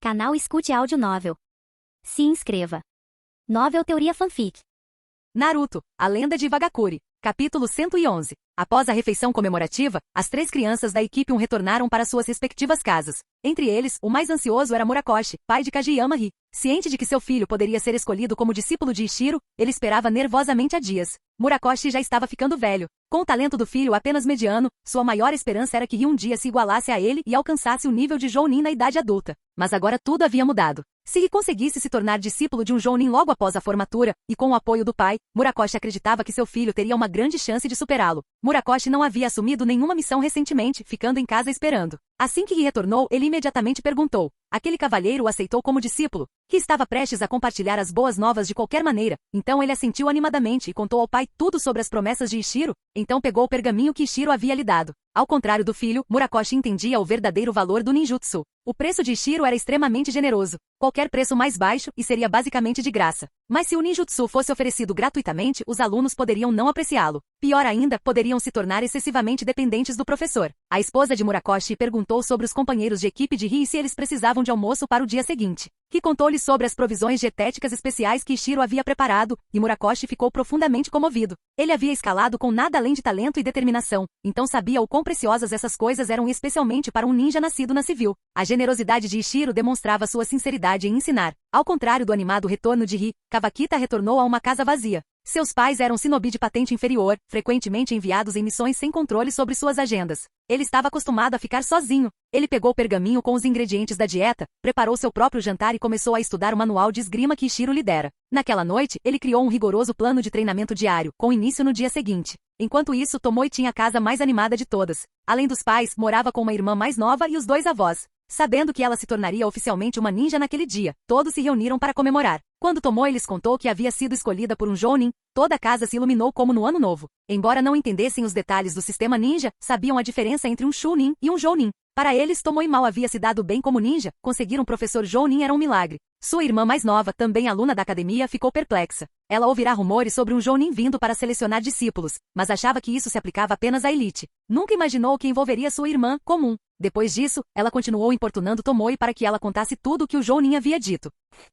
Canal Escute Áudio Novel. Se inscreva. Novel Teoria Fanfic. Naruto, a lenda de Wagakure. Capítulo 111. Após a refeição comemorativa, as 3 crianças da equipe 1 retornaram para suas respectivas casas. Entre eles, o mais ansioso era Murakoshi, pai de Kageyama Ri. Ciente de que seu filho poderia ser escolhido como discípulo de Ishiro, ele esperava nervosamente há dias. Murakoshi já estava ficando velho. Com o talento do filho apenas mediano, sua maior esperança era que Ri um dia se igualasse a ele e alcançasse o nível de Jounin na idade adulta. Mas agora tudo havia mudado. Se Ri conseguisse se tornar discípulo de um Jounin logo após a formatura, e com o apoio do pai, Murakoshi acreditava que seu filho teria uma grande chance de superá-lo. Murakoshi não havia assumido nenhuma missão recentemente, ficando em casa esperando. Assim que Ri retornou, ele imediatamente perguntou. Aquele cavalheiro o aceitou como discípulo. Ri estava prestes a compartilhar as boas novas de qualquer maneira, então ele assentiu animadamente e contou ao pai tudo sobre as promessas de Ishiro, então pegou o pergaminho que Ishiro havia lhe dado. Ao contrário do filho, Murakoshi entendia o verdadeiro valor do ninjutsu. O preço de Ishiro era extremamente generoso. Qualquer preço mais baixo e seria basicamente de graça. Mas se o ninjutsu fosse oferecido gratuitamente, os alunos poderiam não apreciá-lo. Pior ainda, poderiam se tornar excessivamente dependentes do professor. A esposa de Murakoshi perguntou sobre os companheiros de equipe de Ri e se eles precisavam de almoço para o dia seguinte. Ri contou-lhe sobre as provisões dietéticas especiais que Ishiro havia preparado, e Murakoshi ficou profundamente comovido. Ele havia escalado com nada além de talento e determinação, então sabia o quão preciosas essas coisas eram especialmente para um ninja nascido na civil. A generosidade de Ishiro demonstrava sua sinceridade em ensinar. Ao contrário do animado retorno de Ri, Kawakita retornou a uma casa vazia. Seus pais eram shinobi de patente inferior, frequentemente enviados em missões sem controle sobre suas agendas. Ele estava acostumado a ficar sozinho. Ele pegou o pergaminho com os ingredientes da dieta, preparou seu próprio jantar e começou a estudar o manual de esgrima que Ishiro lhe dera. Naquela noite, ele criou um rigoroso plano de treinamento diário, com início no dia seguinte. Enquanto isso, Tomoe tinha a casa mais animada de todas. Além dos pais, morava com uma irmã mais nova e os 2 avós. Sabendo que ela se tornaria oficialmente uma ninja naquele dia, todos se reuniram para comemorar. Quando Tomoe lhes contou que havia sido escolhida por um Jounin, toda a casa se iluminou como no ano novo. Embora não entendessem os detalhes do sistema ninja, sabiam a diferença entre um Chunin e um Jounin. Para eles, Tomoe mal havia se dado bem como ninja, conseguir um professor Jounin era um milagre. Sua irmã mais nova, também aluna da academia, ficou perplexa. Ela ouvirá rumores sobre um Jounin vindo para selecionar discípulos, mas achava que isso se aplicava apenas à elite. Nunca imaginou que envolveria sua irmã, comum. Depois disso, ela continuou importunando Tomoe para que ela contasse tudo o que o Jounin havia dito.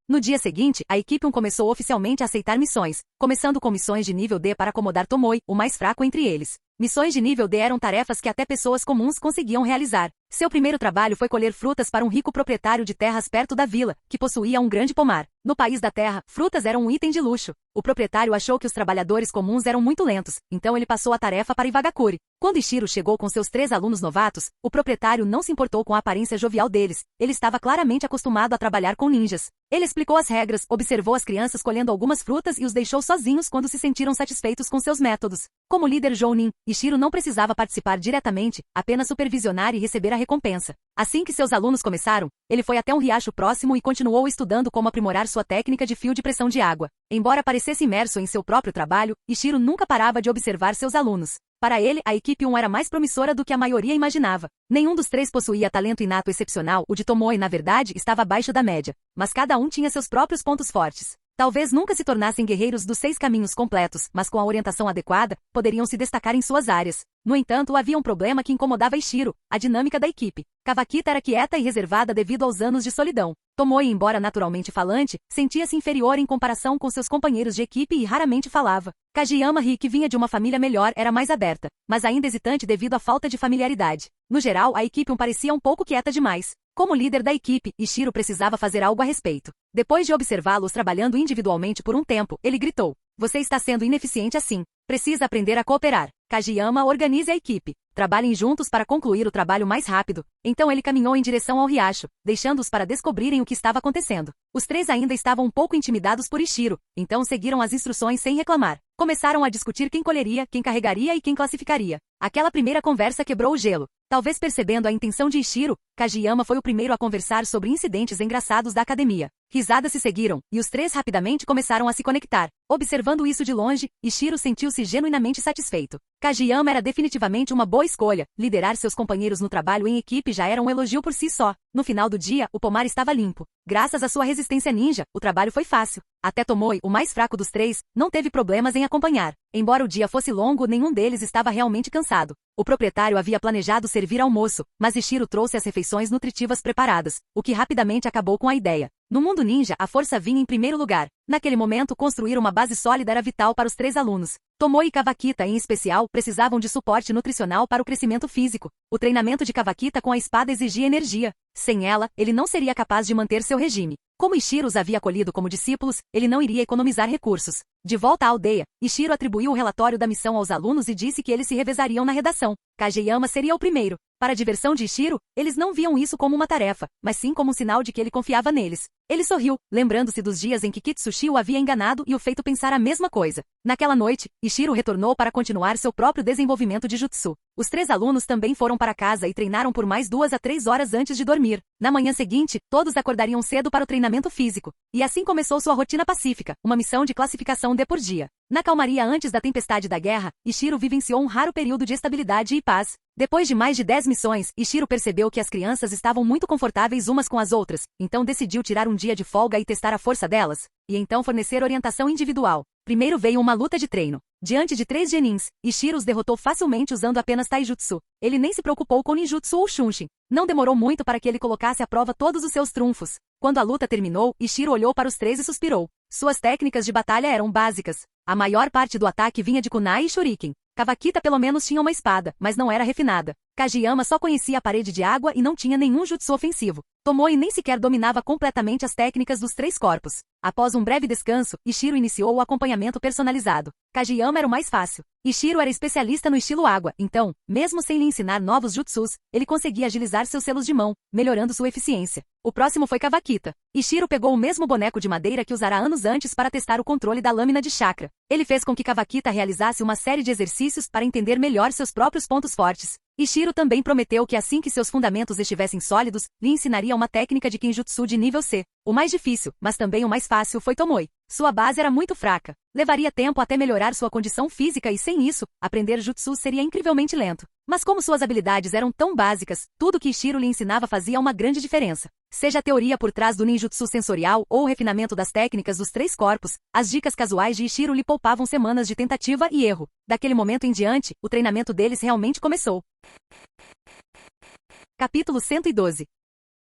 No dia seguinte, a equipe 1 começou oficialmente a aceitar missões, começando com missões de nível D para acomodar Tomoe, o mais fraco entre eles. Missões de nível D eram tarefas que até pessoas comuns conseguiam realizar. Seu primeiro trabalho foi colher frutas para um rico proprietário de terras perto da vila, que possuía um grande pomar. No país da terra, frutas eram um item de luxo. O proprietário achou que os trabalhadores comuns eram muito lentos, então ele passou a tarefa para Iwagakure. Quando Ishiro chegou com seus 3 alunos novatos, o proprietário não se importou com a aparência jovial deles. Ele estava claramente acostumado a trabalhar com ninjas. Ele explicou as regras, observou as crianças colhendo algumas frutas e os deixou sozinhos quando se sentiram satisfeitos com seus métodos. Como líder Jounin, Ishiro não precisava participar diretamente, apenas supervisionar e receber a recompensa. Assim que seus alunos começaram, ele foi até um riacho próximo e continuou estudando como aprimorar sua técnica de fio de pressão de água. Embora parecesse imerso em seu próprio trabalho, Ishiro nunca parava de observar seus alunos. Para ele, a equipe 1 era mais promissora do que a maioria imaginava. Nenhum dos 3 possuía talento inato excepcional, o de Tomoe, na verdade, estava abaixo da média. Mas cada um tinha seus próprios pontos fortes. Talvez nunca se tornassem guerreiros dos 6 caminhos completos, mas com a orientação adequada, poderiam se destacar em suas áreas. No entanto, havia um problema que incomodava Ishiro, a dinâmica da equipe. Kawakita era quieta e reservada devido aos anos de solidão. Tomoe, embora naturalmente falante, sentia-se inferior em comparação com seus companheiros de equipe e raramente falava. Kageyama Ri, que vinha de uma família melhor, era mais aberta, mas ainda hesitante devido à falta de familiaridade. No geral, a equipe 1 parecia um pouco quieta demais. Como líder da equipe, Ishiro precisava fazer algo a respeito. Depois de observá-los trabalhando individualmente por um tempo, ele gritou: "Você está sendo ineficiente assim. Precisa aprender a cooperar. Kageyama, organize a equipe. Trabalhem juntos para concluir o trabalho mais rápido." Então ele caminhou em direção ao riacho, deixando-os para descobrirem o que estava acontecendo. Os 3 ainda estavam um pouco intimidados por Ishiro, então seguiram as instruções sem reclamar. Começaram a discutir quem colheria, quem carregaria e quem classificaria. Aquela primeira conversa quebrou o gelo. Talvez percebendo a intenção de Ishiro, Kageyama foi o primeiro a conversar sobre incidentes engraçados da academia. Risadas se seguiram, e os 3 rapidamente começaram a se conectar. Observando isso de longe, Ishiro sentiu-se genuinamente satisfeito. Kageyama era definitivamente uma boa escolha. Liderar seus companheiros no trabalho em equipe já era um elogio por si só. No final do dia, o pomar estava limpo. Graças à sua resistência ninja, o trabalho foi fácil. Até Tomoe, o mais fraco dos três, não teve problemas em acompanhar. Embora o dia fosse longo, nenhum deles estava realmente cansado. O proprietário havia planejado servir almoço, mas Ishiro trouxe as refeições nutritivas preparadas, o que rapidamente acabou com a ideia. No mundo ninja, a força vinha em primeiro lugar. Naquele momento, construir uma base sólida era vital para os três alunos. Tomoe e Kawakita, em especial, precisavam de suporte nutricional para o crescimento físico. O treinamento de Kawakita com a espada exigia energia. Sem ela, ele não seria capaz de manter seu regime. Como Ishiro os havia acolhido como discípulos, ele não iria economizar recursos. De volta à aldeia, Ishiro atribuiu o relatório da missão aos alunos e disse que eles se revezariam na redação. Kageyama seria o primeiro. Para a diversão de Ishiro, eles não viam isso como uma tarefa, mas sim como um sinal de que ele confiava neles. Ele sorriu, lembrando-se dos dias em que Kitsushi o havia enganado e o feito pensar a mesma coisa. Naquela noite, Ishiro retornou para continuar seu próprio desenvolvimento de jutsu. Os três alunos também foram para casa e treinaram por mais 2 a 3 horas antes de dormir. Na manhã seguinte, todos acordariam cedo para o treinamento físico. E assim começou sua rotina pacífica, uma missão de classificação D por dia. Na calmaria antes da tempestade da guerra, Ishiro vivenciou um raro período de estabilidade e paz. Depois de mais de 10 missões, Ishiro percebeu que as crianças estavam muito confortáveis umas com as outras, então decidiu tirar um dia de folga e testar a força delas, e então fornecer orientação individual. Primeiro veio uma luta de treino. Diante de 3 genins, Ishiro os derrotou facilmente usando apenas taijutsu. Ele nem se preocupou com ninjutsu ou shunshin. Não demorou muito para que ele colocasse à prova todos os seus trunfos. Quando a luta terminou, Ishiro olhou para os três e suspirou. Suas técnicas de batalha eram básicas. A maior parte do ataque vinha de kunai e shuriken. Kawakita pelo menos tinha uma espada, mas não era refinada. Kageyama só conhecia a parede de água e não tinha nenhum jutsu ofensivo. Tomoe nem sequer dominava completamente as técnicas dos 3 corpos. Após um breve descanso, Ishiro iniciou o acompanhamento personalizado. Kageyama era o mais fácil. Ishiro era especialista no estilo água, então, mesmo sem lhe ensinar novos jutsus, ele conseguia agilizar seus selos de mão, melhorando sua eficiência. O próximo foi Kawakita. Ishiro pegou o mesmo boneco de madeira que usara anos antes para testar o controle da lâmina de chakra. Ele fez com que Kawakita realizasse uma série de exercícios para entender melhor seus próprios pontos fortes. Ishiro também prometeu que assim que seus fundamentos estivessem sólidos, lhe ensinaria uma técnica de Kenjutsu de nível C. O mais difícil, mas também o mais fácil foi Tomoe. Sua base era muito fraca. Levaria tempo até melhorar sua condição física e sem isso, aprender jutsu seria incrivelmente lento. Mas como suas habilidades eram tão básicas, tudo que Ishiro lhe ensinava fazia uma grande diferença. Seja a teoria por trás do ninjutsu sensorial ou o refinamento das técnicas dos 3 corpos, as dicas casuais de Ishiro lhe poupavam semanas de tentativa e erro. Daquele momento em diante, o treinamento deles realmente começou. Capítulo 112.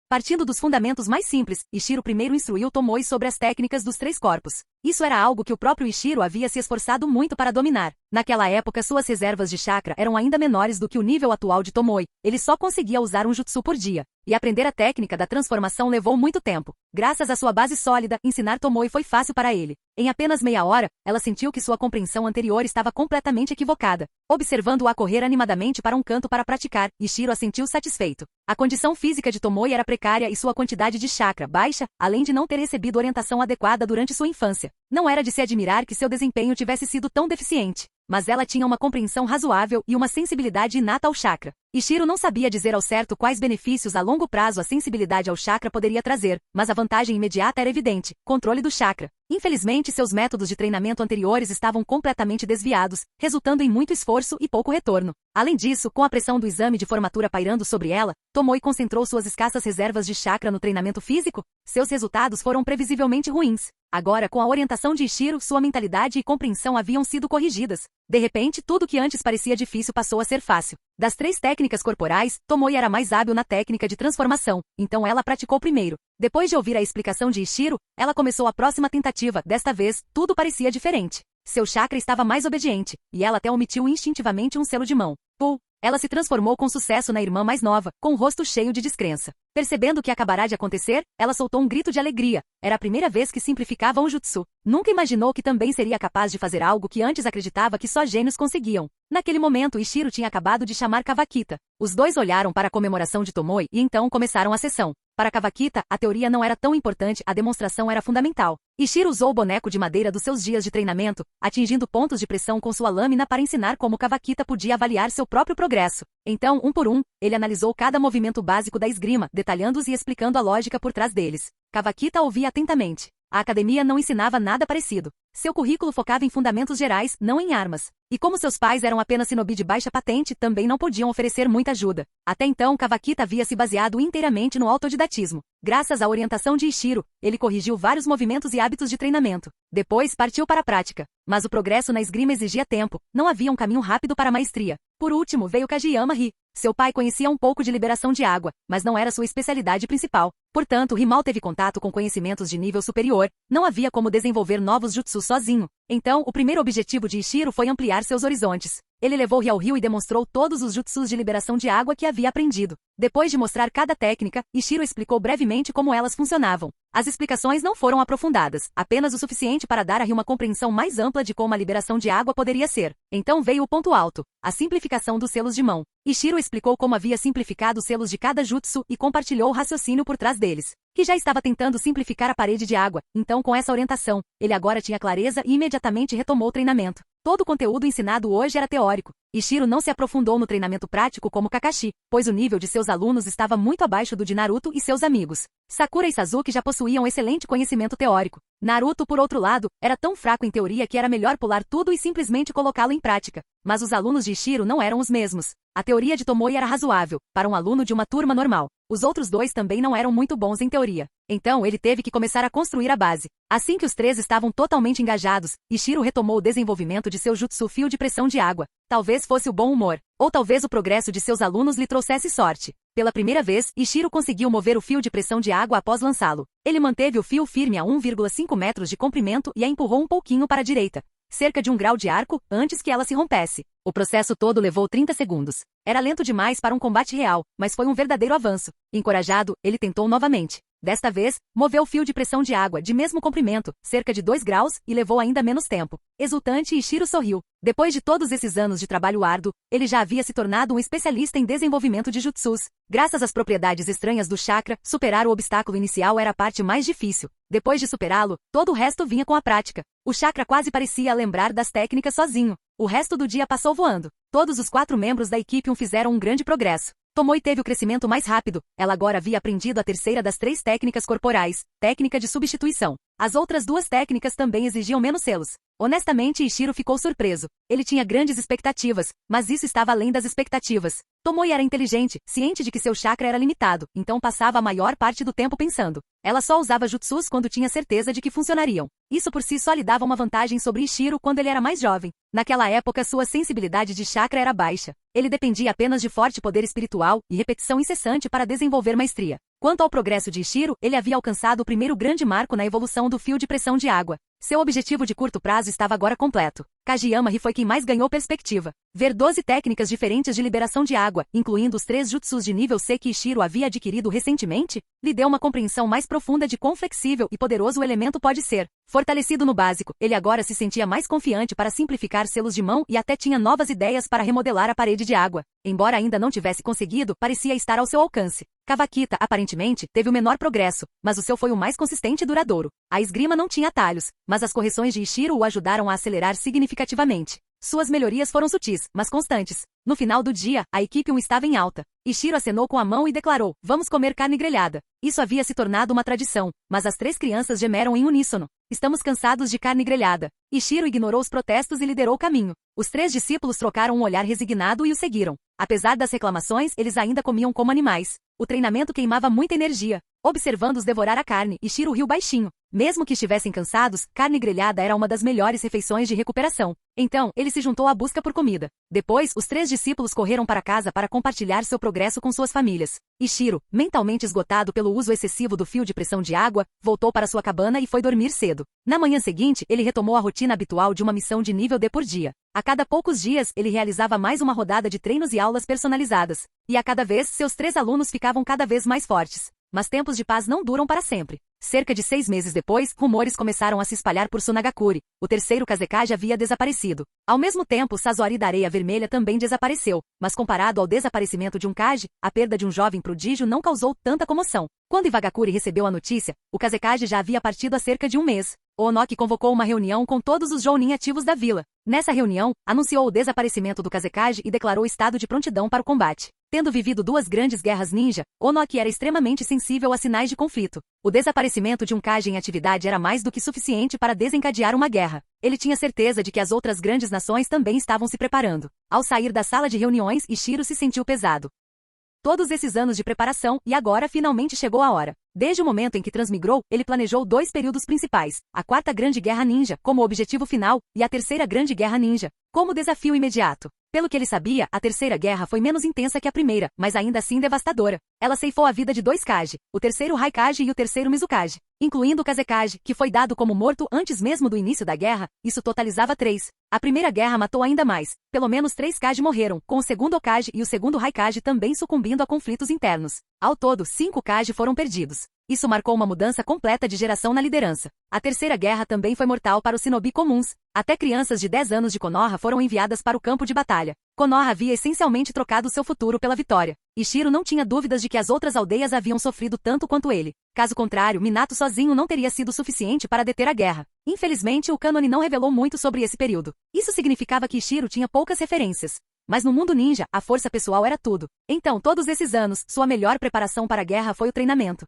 Partindo dos fundamentos mais simples, Ishiro primeiro instruiu Tomoe sobre as técnicas dos 3 corpos. Isso era algo que o próprio Ishiro havia se esforçado muito para dominar. Naquela época, suas reservas de chakra eram ainda menores do que o nível atual de Tomoe. Ele só conseguia usar um jutsu por dia. E aprender a técnica da transformação levou muito tempo. Graças à sua base sólida, ensinar Tomoe foi fácil para ele. Em apenas meia hora, ela sentiu que sua compreensão anterior estava completamente equivocada. Observando-a correr animadamente para um canto para praticar, Ishiro a sentiu satisfeito. A condição física de Tomoe era precária e sua quantidade de chakra baixa, além de não ter recebido orientação adequada durante sua infância. Não era de se admirar que seu desempenho tivesse sido tão deficiente. Mas ela tinha uma compreensão razoável e uma sensibilidade inata ao chakra. Ishiro não sabia dizer ao certo quais benefícios a longo prazo a sensibilidade ao chakra poderia trazer, mas a vantagem imediata era evidente: controle do chakra. Infelizmente, seus métodos de treinamento anteriores estavam completamente desviados, resultando em muito esforço e pouco retorno. Além disso, com a pressão do exame de formatura pairando sobre ela, Tomoe concentrou suas escassas reservas de chakra no treinamento físico. Seus resultados foram previsivelmente ruins. Agora, com a orientação de Ishiro, sua mentalidade e compreensão haviam sido corrigidas. De repente, tudo que antes parecia difícil passou a ser fácil. Das 3 técnicas corporais, Tomoe era mais hábil na técnica de transformação, então ela praticou primeiro. Depois de ouvir a explicação de Ishiro, ela começou a próxima tentativa. Desta vez, tudo parecia diferente. Seu chakra estava mais obediente, e ela até omitiu instintivamente um selo de mão. Pull! Ela se transformou com sucesso na irmã mais nova, com o rosto cheio de descrença. Percebendo o que acabará de acontecer, ela soltou um grito de alegria. Era a primeira vez que simplificava um jutsu. Nunca imaginou que também seria capaz de fazer algo que antes acreditava que só gênios conseguiam. Naquele momento, Ishiro tinha acabado de chamar Kawakita. Os dois olharam para a comemoração de Tomoe e então começaram a sessão. Para Kawakita, a teoria não era tão importante, a demonstração era fundamental. Ishiro usou o boneco de madeira dos seus dias de treinamento, atingindo pontos de pressão com sua lâmina para ensinar como Kawakita podia avaliar seu próprio progresso. Então, um por um, ele analisou cada movimento básico da esgrima, detalhando-os e explicando a lógica por trás deles. Kawakita ouvia atentamente. A academia não ensinava nada parecido. Seu currículo focava em fundamentos gerais, não em armas. E como seus pais eram apenas shinobi de baixa patente, também não podiam oferecer muita ajuda. Até então, Kawakita havia se baseado inteiramente no autodidatismo. Graças à orientação de Ishiro, ele corrigiu vários movimentos e hábitos de treinamento. Depois, partiu para a prática. Mas o progresso na esgrima exigia tempo, não havia um caminho rápido para a maestria. Por último, veio Kageyama Ri. Seu pai conhecia um pouco de liberação de água, mas não era sua especialidade principal. Portanto, Ri mal teve contato com conhecimentos de nível superior, não havia como desenvolver novos jutsus sozinho. Então, o primeiro objetivo de Ishiro foi ampliar seus horizontes. Ele levou Ri ao rio e demonstrou todos os jutsus de liberação de água que havia aprendido. Depois de mostrar cada técnica, Ishiro explicou brevemente como elas funcionavam. As explicações não foram aprofundadas, apenas o suficiente para dar a Ri uma compreensão mais ampla de como a liberação de água poderia ser. Então veio o ponto alto, a simplificação dos selos de mão. Ishiro explicou como havia simplificado os selos de cada jutsu e compartilhou o raciocínio por trás deles. Que já estava tentando simplificar a parede de água, então com essa orientação, ele agora tinha clareza e imediatamente retomou o treinamento. Todo o conteúdo ensinado hoje era teórico. Ishiro não se aprofundou no treinamento prático como Kakashi, pois o nível de seus alunos estava muito abaixo do de Naruto e seus amigos. Sakura e Sasuke já possuíam excelente conhecimento teórico. Naruto, por outro lado, era tão fraco em teoria que era melhor pular tudo e simplesmente colocá-lo em prática. Mas os alunos de Ishiro não eram os mesmos. A teoria de Tomoe era razoável, para um aluno de uma turma normal. Os outros dois também não eram muito bons em teoria. Então ele teve que começar a construir a base. Assim que os três estavam totalmente engajados, Ishiro retomou o desenvolvimento de seu jutsu fio de pressão de água. Talvez fosse o bom humor, ou talvez o progresso de seus alunos lhe trouxesse sorte. Pela primeira vez, Ishiro conseguiu mover o fio de pressão de água após lançá-lo. Ele manteve o fio firme a 1,5 metros de comprimento e a empurrou um pouquinho para a direita, cerca de 1 grau de arco, antes que ela se rompesse. O processo todo levou 30 segundos. Era lento demais para um combate real, mas foi um verdadeiro avanço. Encorajado, ele tentou novamente. Desta vez, moveu o fio de pressão de água de mesmo comprimento, cerca de 2 graus, e levou ainda menos tempo. Exultante, Ishiro sorriu. Depois de todos esses anos de trabalho árduo, ele já havia se tornado um especialista em desenvolvimento de jutsus. Graças às propriedades estranhas do chakra, superar o obstáculo inicial era a parte mais difícil. Depois de superá-lo, todo o resto vinha com a prática. O chakra quase parecia lembrar das técnicas sozinho. O resto do dia passou voando. Todos os 4 membros da equipe fizeram um grande progresso. Tomoe teve o crescimento mais rápido. Ela agora havia aprendido a terceira das 3 técnicas corporais, técnica de substituição. As outras 2 técnicas também exigiam menos selos. Honestamente, Ishiro ficou surpreso. Ele tinha grandes expectativas, mas isso estava além das expectativas. Tomoe era inteligente, ciente de que seu chakra era limitado, então passava a maior parte do tempo pensando. Ela só usava jutsus quando tinha certeza de que funcionariam. Isso por si só lhe dava uma vantagem sobre Ishiro quando ele era mais jovem. Naquela época, sua sensibilidade de chakra era baixa. Ele dependia apenas de forte poder espiritual e repetição incessante para desenvolver maestria. Quanto ao progresso de Ishiro, ele havia alcançado o primeiro grande marco na evolução do fio de pressão de água. Seu objetivo de curto prazo estava agora completo. Kageyama Ri foi quem mais ganhou perspectiva. Ver 12 técnicas diferentes de liberação de água, incluindo os 3 jutsus de nível C que Ishiro havia adquirido recentemente, lhe deu uma compreensão mais profunda de quão flexível e poderoso o elemento pode ser. Fortalecido no básico, ele agora se sentia mais confiante para simplificar selos de mão e até tinha novas ideias para remodelar a parede de água. Embora ainda não tivesse conseguido, parecia estar ao seu alcance. Kawakita, aparentemente, teve o menor progresso, mas o seu foi o mais consistente e duradouro. A esgrima não tinha atalhos, mas as correções de Ishiro o ajudaram a acelerar significativamente. Suas melhorias foram sutis, mas constantes. No final do dia, a equipe estava em alta. Ishiro acenou com a mão e declarou: "Vamos comer carne grelhada." Isso havia se tornado uma tradição, mas as 3 crianças gemeram em uníssono. "Estamos cansados de carne grelhada." Ishiro ignorou os protestos e liderou o caminho. Os 3 discípulos trocaram um olhar resignado e o seguiram. Apesar das reclamações, eles ainda comiam como animais. O treinamento queimava muita energia. Observando-os devorar a carne, Ishiro riu baixinho. Mesmo que estivessem cansados, carne grelhada era uma das melhores refeições de recuperação. Então, ele se juntou à busca por comida. Depois, os 3 discípulos correram para casa para compartilhar seu progresso com suas famílias. Ishiro, mentalmente esgotado pelo uso excessivo do fio de pressão de água, voltou para sua cabana e foi dormir cedo. Na manhã seguinte, ele retomou a rotina habitual de uma missão de nível D por dia. A cada poucos dias, ele realizava mais uma rodada de treinos e aulas personalizadas. E a cada vez, seus 3 alunos ficavam cada vez mais fortes. Mas tempos de paz não duram para sempre. Cerca de 6 meses depois, rumores começaram a se espalhar por Sunagakure. O terceiro Kazekage havia desaparecido. Ao mesmo tempo, Sazori da Areia Vermelha também desapareceu, mas comparado ao desaparecimento de um Kage, a perda de um jovem prodígio não causou tanta comoção. Quando Iwagakure recebeu a notícia, o Kazekage já havia partido há cerca de um mês. Onoki convocou uma reunião com todos os Jounin ativos da vila. Nessa reunião, anunciou o desaparecimento do Kazekage e declarou estado de prontidão para o combate. Tendo vivido duas grandes guerras ninja, Onoki era extremamente sensível a sinais de conflito. O desaparecimento de um Kage em atividade era mais do que suficiente para desencadear uma guerra. Ele tinha certeza de que as outras grandes nações também estavam se preparando. Ao sair da sala de reuniões, Ishiro se sentiu pesado. Todos esses anos de preparação, e agora finalmente chegou a hora. Desde o momento em que transmigrou, ele planejou dois períodos principais, a Quarta Grande Guerra Ninja, como objetivo final, e a Terceira Grande Guerra Ninja, como desafio imediato. Pelo que ele sabia, a Terceira Guerra foi menos intensa que a primeira, mas ainda assim devastadora. Ela ceifou a vida de dois Kage, o terceiro Raikage e o terceiro Mizukage, incluindo o Kazekage, que foi dado como morto antes mesmo do início da guerra, isso totalizava 3. A primeira guerra matou ainda mais. Pelo menos 3 Kage morreram, com o segundo Hokage e o segundo Raikage também sucumbindo a conflitos internos. Ao todo, 5 Kage foram perdidos. Isso marcou uma mudança completa de geração na liderança. A terceira guerra também foi mortal para os shinobi comuns. Até crianças de 10 anos de Konoha foram enviadas para o campo de batalha. Konoha havia essencialmente trocado seu futuro pela vitória. Ishiro não tinha dúvidas de que as outras aldeias haviam sofrido tanto quanto ele. Caso contrário, Minato sozinho não teria sido suficiente para deter a guerra. Infelizmente, o cânone não revelou muito sobre esse período. Isso significava que Ishiro tinha poucas referências. Mas no mundo ninja, a força pessoal era tudo. Então, todos esses anos, sua melhor preparação para a guerra foi o treinamento.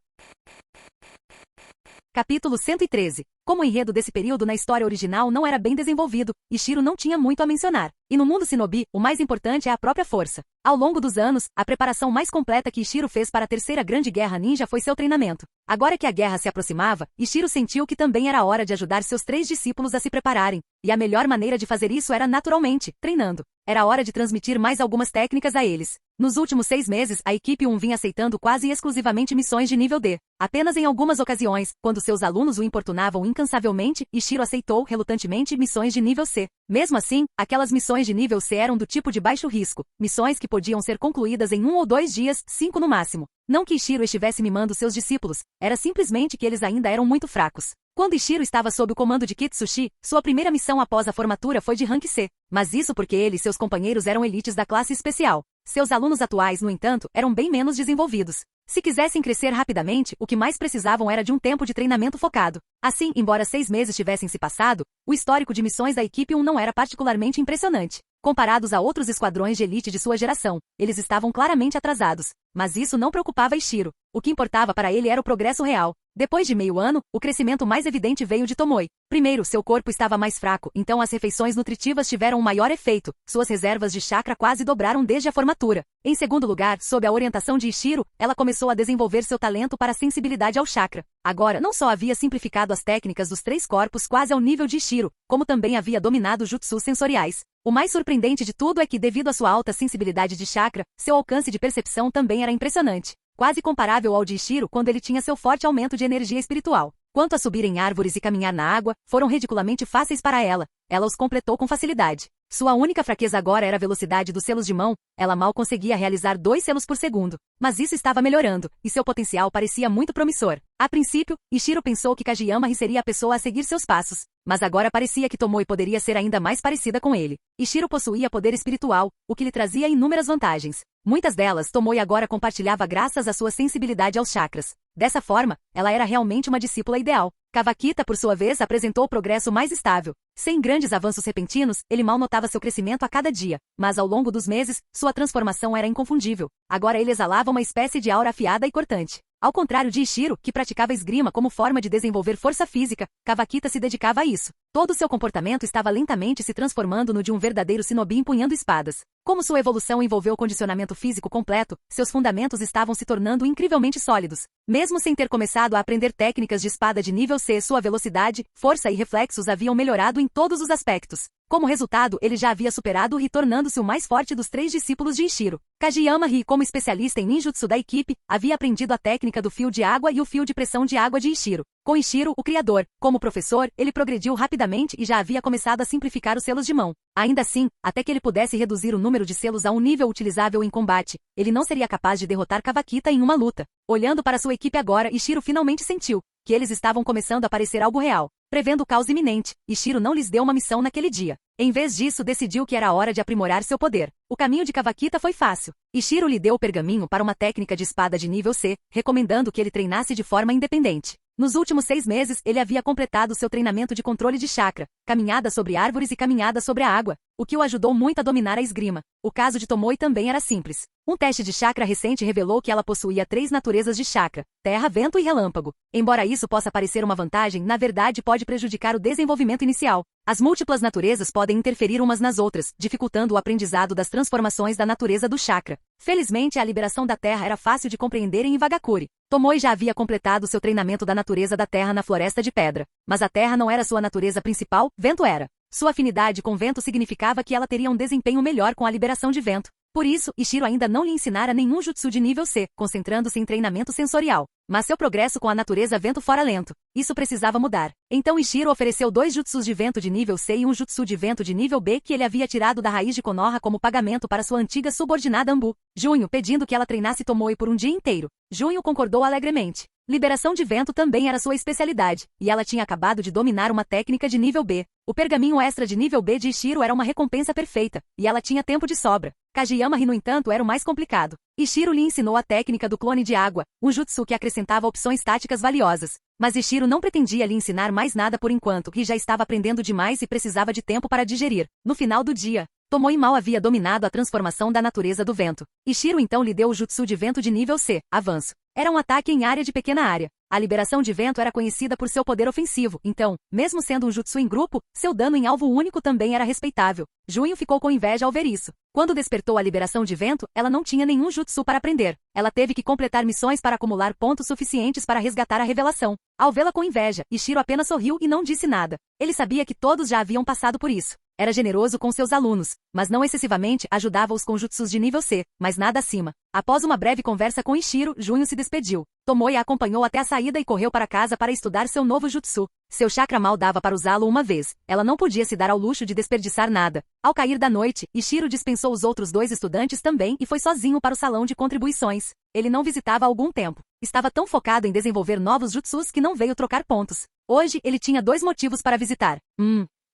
Capítulo 113. Como o enredo desse período na história original não era bem desenvolvido, Ishiro não tinha muito a mencionar. E no mundo shinobi, o mais importante é a própria força. Ao longo dos anos, a preparação mais completa que Ishiro fez para a Terceira Grande Guerra Ninja foi seu treinamento. Agora que a guerra se aproximava, Ishiro sentiu que também era hora de ajudar seus 3 discípulos a se prepararem. E a melhor maneira de fazer isso era naturalmente, treinando. Era hora de transmitir mais algumas técnicas a eles. Nos últimos 6 meses, a equipe 1 vinha aceitando quase exclusivamente missões de nível D. Apenas em algumas ocasiões, quando seus alunos o importunavam incansavelmente, Ishiro aceitou, relutantemente, missões de nível C. Mesmo assim, aquelas missões de nível C eram do tipo de baixo risco, missões que podiam ser concluídas em 1 ou 2 dias, 5 no máximo. Não que Ishiro estivesse mimando seus discípulos, era simplesmente que eles ainda eram muito fracos. Quando Ishiro estava sob o comando de Kitsushi, sua primeira missão após a formatura foi de rank C. Mas isso porque ele e seus companheiros eram elites da classe especial. Seus alunos atuais, no entanto, eram bem menos desenvolvidos. Se quisessem crescer rapidamente, o que mais precisavam era de um tempo de treinamento focado. Assim, embora 6 meses tivessem se passado, o histórico de missões da equipe 1 não era particularmente impressionante. Comparados a outros esquadrões de elite de sua geração, eles estavam claramente atrasados. Mas isso não preocupava Ishiro. O que importava para ele era o progresso real. Depois de meio ano, o crescimento mais evidente veio de Tomoe. Primeiro, seu corpo estava mais fraco, então as refeições nutritivas tiveram um maior efeito. Suas reservas de chakra quase dobraram desde a formatura. Em segundo lugar, sob a orientação de Ishiro, ela começou a desenvolver seu talento para a sensibilidade ao chakra. Agora, não só havia simplificado as técnicas dos 3 corpos quase ao nível de Ishiro, como também havia dominado jutsus sensoriais. O mais surpreendente de tudo é que, devido à sua alta sensibilidade de chakra, seu alcance de percepção também era impressionante. Quase comparável ao de Ishiro quando ele tinha seu forte aumento de energia espiritual. Quanto a subir em árvores e caminhar na água, foram ridiculamente fáceis para ela. Ela os completou com facilidade. Sua única fraqueza agora era a velocidade dos selos de mão. Ela mal conseguia realizar 2 selos por segundo. Mas isso estava melhorando, e seu potencial parecia muito promissor. A princípio, Ishiro pensou que Kageyama seria a pessoa a seguir seus passos. Mas agora parecia que Tomoe poderia ser ainda mais parecida com ele. Ishiro possuía poder espiritual, o que lhe trazia inúmeras vantagens. Muitas delas Tomoe agora compartilhava graças à sua sensibilidade aos chakras. Dessa forma, ela era realmente uma discípula ideal. Kawakita, por sua vez, apresentou o progresso mais estável. Sem grandes avanços repentinos, ele mal notava seu crescimento a cada dia. Mas ao longo dos meses, sua transformação era inconfundível. Agora ele exalava uma espécie de aura afiada e cortante. Ao contrário de Ishiro, que praticava esgrima como forma de desenvolver força física, Kawakita se dedicava a isso. Todo seu comportamento estava lentamente se transformando no de um verdadeiro shinobi empunhando espadas. Como sua evolução envolveu condicionamento físico completo, seus fundamentos estavam se tornando incrivelmente sólidos. Mesmo sem ter começado a aprender técnicas de espada de nível C, sua velocidade, força e reflexos haviam melhorado em todos os aspectos. Como resultado, ele já havia superado Ri, tornando-se o mais forte dos 3 discípulos de Ishiro. Kageyama Ri, como especialista em ninjutsu da equipe, havia aprendido a técnica do fio de água e o fio de pressão de água de Ishiro. Com Ishiro, o criador, como professor, ele progrediu rapidamente e já havia começado a simplificar os selos de mão. Ainda assim, até que ele pudesse reduzir o número de selos a um nível utilizável em combate, ele não seria capaz de derrotar Kawakita em uma luta. Olhando para sua equipe agora, Ishiro finalmente sentiu que eles estavam começando a parecer algo real. Prevendo o caos iminente, Ishiro não lhes deu uma missão naquele dia. Em vez disso, decidiu que era hora de aprimorar seu poder. O caminho de Kawakita foi fácil. Ishiro lhe deu o pergaminho para uma técnica de espada de nível C, recomendando que ele treinasse de forma independente. Nos últimos 6 meses, ele havia completado seu treinamento de controle de chakra, caminhada sobre árvores e caminhada sobre a água. o que o ajudou muito a dominar a esgrima. O caso de Tomoe também era simples. Um teste de chakra recente revelou que ela possuía 3 naturezas de chakra: terra, vento e relâmpago. Embora isso possa parecer uma vantagem, na verdade pode prejudicar o desenvolvimento inicial. As múltiplas naturezas podem interferir umas nas outras, dificultando o aprendizado das transformações da natureza do chakra. Felizmente, a liberação da terra era fácil de compreender em Iwagakure. Tomoe já havia completado seu treinamento da natureza da terra na Floresta de Pedra. Mas a terra não era sua natureza principal, vento era. Sua afinidade com vento significava que ela teria um desempenho melhor com a liberação de vento. Por isso, Ishiro ainda não lhe ensinara nenhum jutsu de nível C, concentrando-se em treinamento sensorial. Mas seu progresso com a natureza vento fora lento. Isso precisava mudar. Então Ishiro ofereceu 2 jutsus de vento de nível C e um jutsu de vento de nível B que ele havia tirado da raiz de Konoha como pagamento para sua antiga subordinada Ambu. Junho, pedindo que ela treinasse Tomoe por um dia inteiro. Junho concordou alegremente. Liberação de vento também era sua especialidade, e ela tinha acabado de dominar uma técnica de nível B. O pergaminho extra de nível B de Ishiro era uma recompensa perfeita, e ela tinha tempo de sobra. Kageyama-ri, no entanto, era o mais complicado. Ishiro lhe ensinou a técnica do clone de água, um jutsu que acrescentava opções táticas valiosas. Mas Ishiro não pretendia lhe ensinar mais nada por enquanto, e já estava aprendendo demais e precisava de tempo para digerir. No final do dia, Tomoe mal havia dominado a transformação da natureza do vento. Ishiro então lhe deu o jutsu de vento de nível C, avanço. Era um ataque em área de pequena área. A liberação de vento era conhecida por seu poder ofensivo, então, mesmo sendo um jutsu em grupo, seu dano em alvo único também era respeitável. Junho ficou com inveja ao ver isso. Quando despertou a liberação de vento, ela não tinha nenhum jutsu para aprender. Ela teve que completar missões para acumular pontos suficientes para resgatar a revelação. Ao vê-la com inveja, Ishiro apenas sorriu e não disse nada. Ele sabia que todos já haviam passado por isso. Era generoso com seus alunos, mas não excessivamente ajudava-os com jutsus de nível C, mas nada acima. Após uma breve conversa com Ishiro, Junho se despediu. Tomoe a acompanhou até a saída e correu para casa para estudar seu novo jutsu. Seu chakra mal dava para usá-lo uma vez. Ela não podia se dar ao luxo de desperdiçar nada. Ao cair da noite, Ishiro dispensou os outros 2 estudantes também e foi sozinho para o salão de contribuições. Ele não visitava há algum tempo. Estava tão focado em desenvolver novos jutsus que não veio trocar pontos. Hoje, ele tinha 2 motivos para visitar.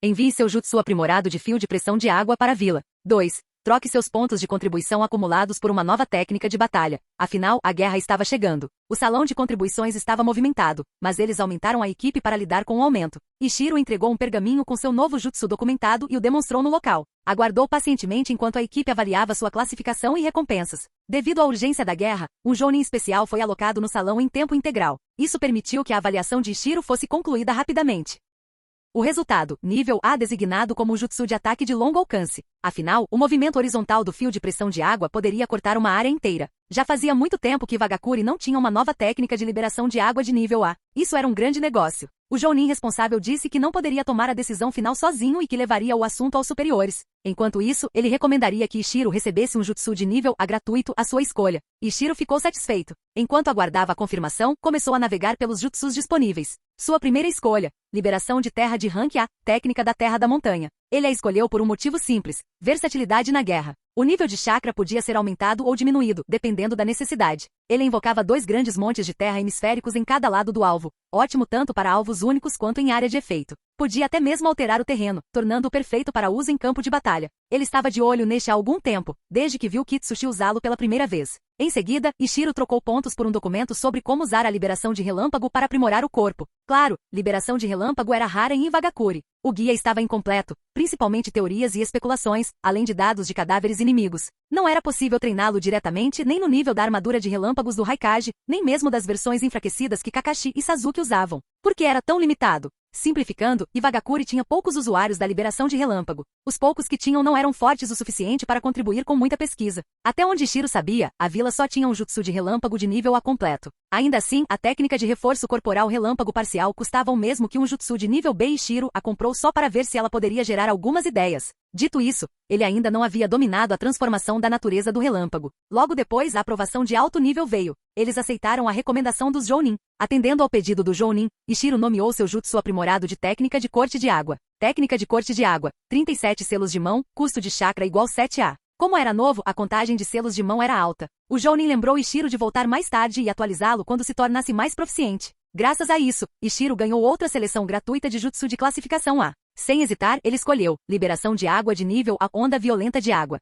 Envie seu jutsu aprimorado de fio de pressão de água para a vila. 2. Troque seus pontos de contribuição acumulados por uma nova técnica de batalha. Afinal, a guerra estava chegando. O salão de contribuições estava movimentado, mas eles aumentaram a equipe para lidar com o aumento. Ishiro entregou um pergaminho com seu novo jutsu documentado e o demonstrou no local. Aguardou pacientemente enquanto a equipe avaliava sua classificação e recompensas. Devido à urgência da guerra, um jounin especial foi alocado no salão em tempo integral. Isso permitiu que a avaliação de Ishiro fosse concluída rapidamente. O resultado, nível A, designado como o jutsu de ataque de longo alcance. Afinal, o movimento horizontal do fio de pressão de água poderia cortar uma área inteira. Já fazia muito tempo que Iwagakure não tinha uma nova técnica de liberação de água de nível A. Isso era um grande negócio. O jounin responsável disse que não poderia tomar a decisão final sozinho e que levaria o assunto aos superiores. Enquanto isso, ele recomendaria que Ishiro recebesse um jutsu de nível A gratuito à sua escolha. Ishiro ficou satisfeito. Enquanto aguardava a confirmação, começou a navegar pelos jutsus disponíveis. Sua primeira escolha, liberação de terra de rank A, técnica da terra da montanha. Ele a escolheu por um motivo simples: versatilidade na guerra. O nível de chakra podia ser aumentado ou diminuído, dependendo da necessidade. Ele invocava 2 grandes montes de terra hemisféricos em cada lado do alvo, ótimo tanto para alvos únicos quanto em área de efeito. Podia até mesmo alterar o terreno, tornando-o perfeito para uso em campo de batalha. Ele estava de olho neste há algum tempo, desde que viu Kitsushi usá-lo pela primeira vez. Em seguida, Ishiro trocou pontos por um documento sobre como usar a liberação de relâmpago para aprimorar o corpo. Claro, liberação de relâmpago era rara em Iwagakure. O guia estava incompleto, principalmente teorias e especulações, além de dados de cadáveres inimigos. Não era possível treiná-lo diretamente nem no nível da armadura de relâmpagos do Raikage, nem mesmo das versões enfraquecidas que Kakashi e Sasuke usavam. Por que era tão limitado? Simplificando, Iwagakure tinha poucos usuários da liberação de relâmpago. Os poucos que tinham não eram fortes o suficiente para contribuir com muita pesquisa. Até onde Ishiro sabia, a vila só tinha um jutsu de relâmpago de nível A completo. Ainda assim, a técnica de reforço corporal relâmpago parcial custava o mesmo que um jutsu de nível B e Ishiro a comprou só para ver se ela poderia gerar algumas ideias. Dito isso, ele ainda não havia dominado a transformação da natureza do relâmpago. Logo depois, a aprovação de alto nível veio. Eles aceitaram a recomendação dos jounin. Atendendo ao pedido do jounin, Ishiro nomeou seu jutsu aprimorado de técnica de corte de água. Técnica de corte de água, 37 selos de mão, custo de chakra igual 7A. Como era novo, a contagem de selos de mão era alta. O jounin lembrou Ishiro de voltar mais tarde e atualizá-lo quando se tornasse mais proficiente. Graças a isso, Ishiro ganhou outra seleção gratuita de jutsu de classificação A. Sem hesitar, ele escolheu liberação de água de nível A, onda violenta de água.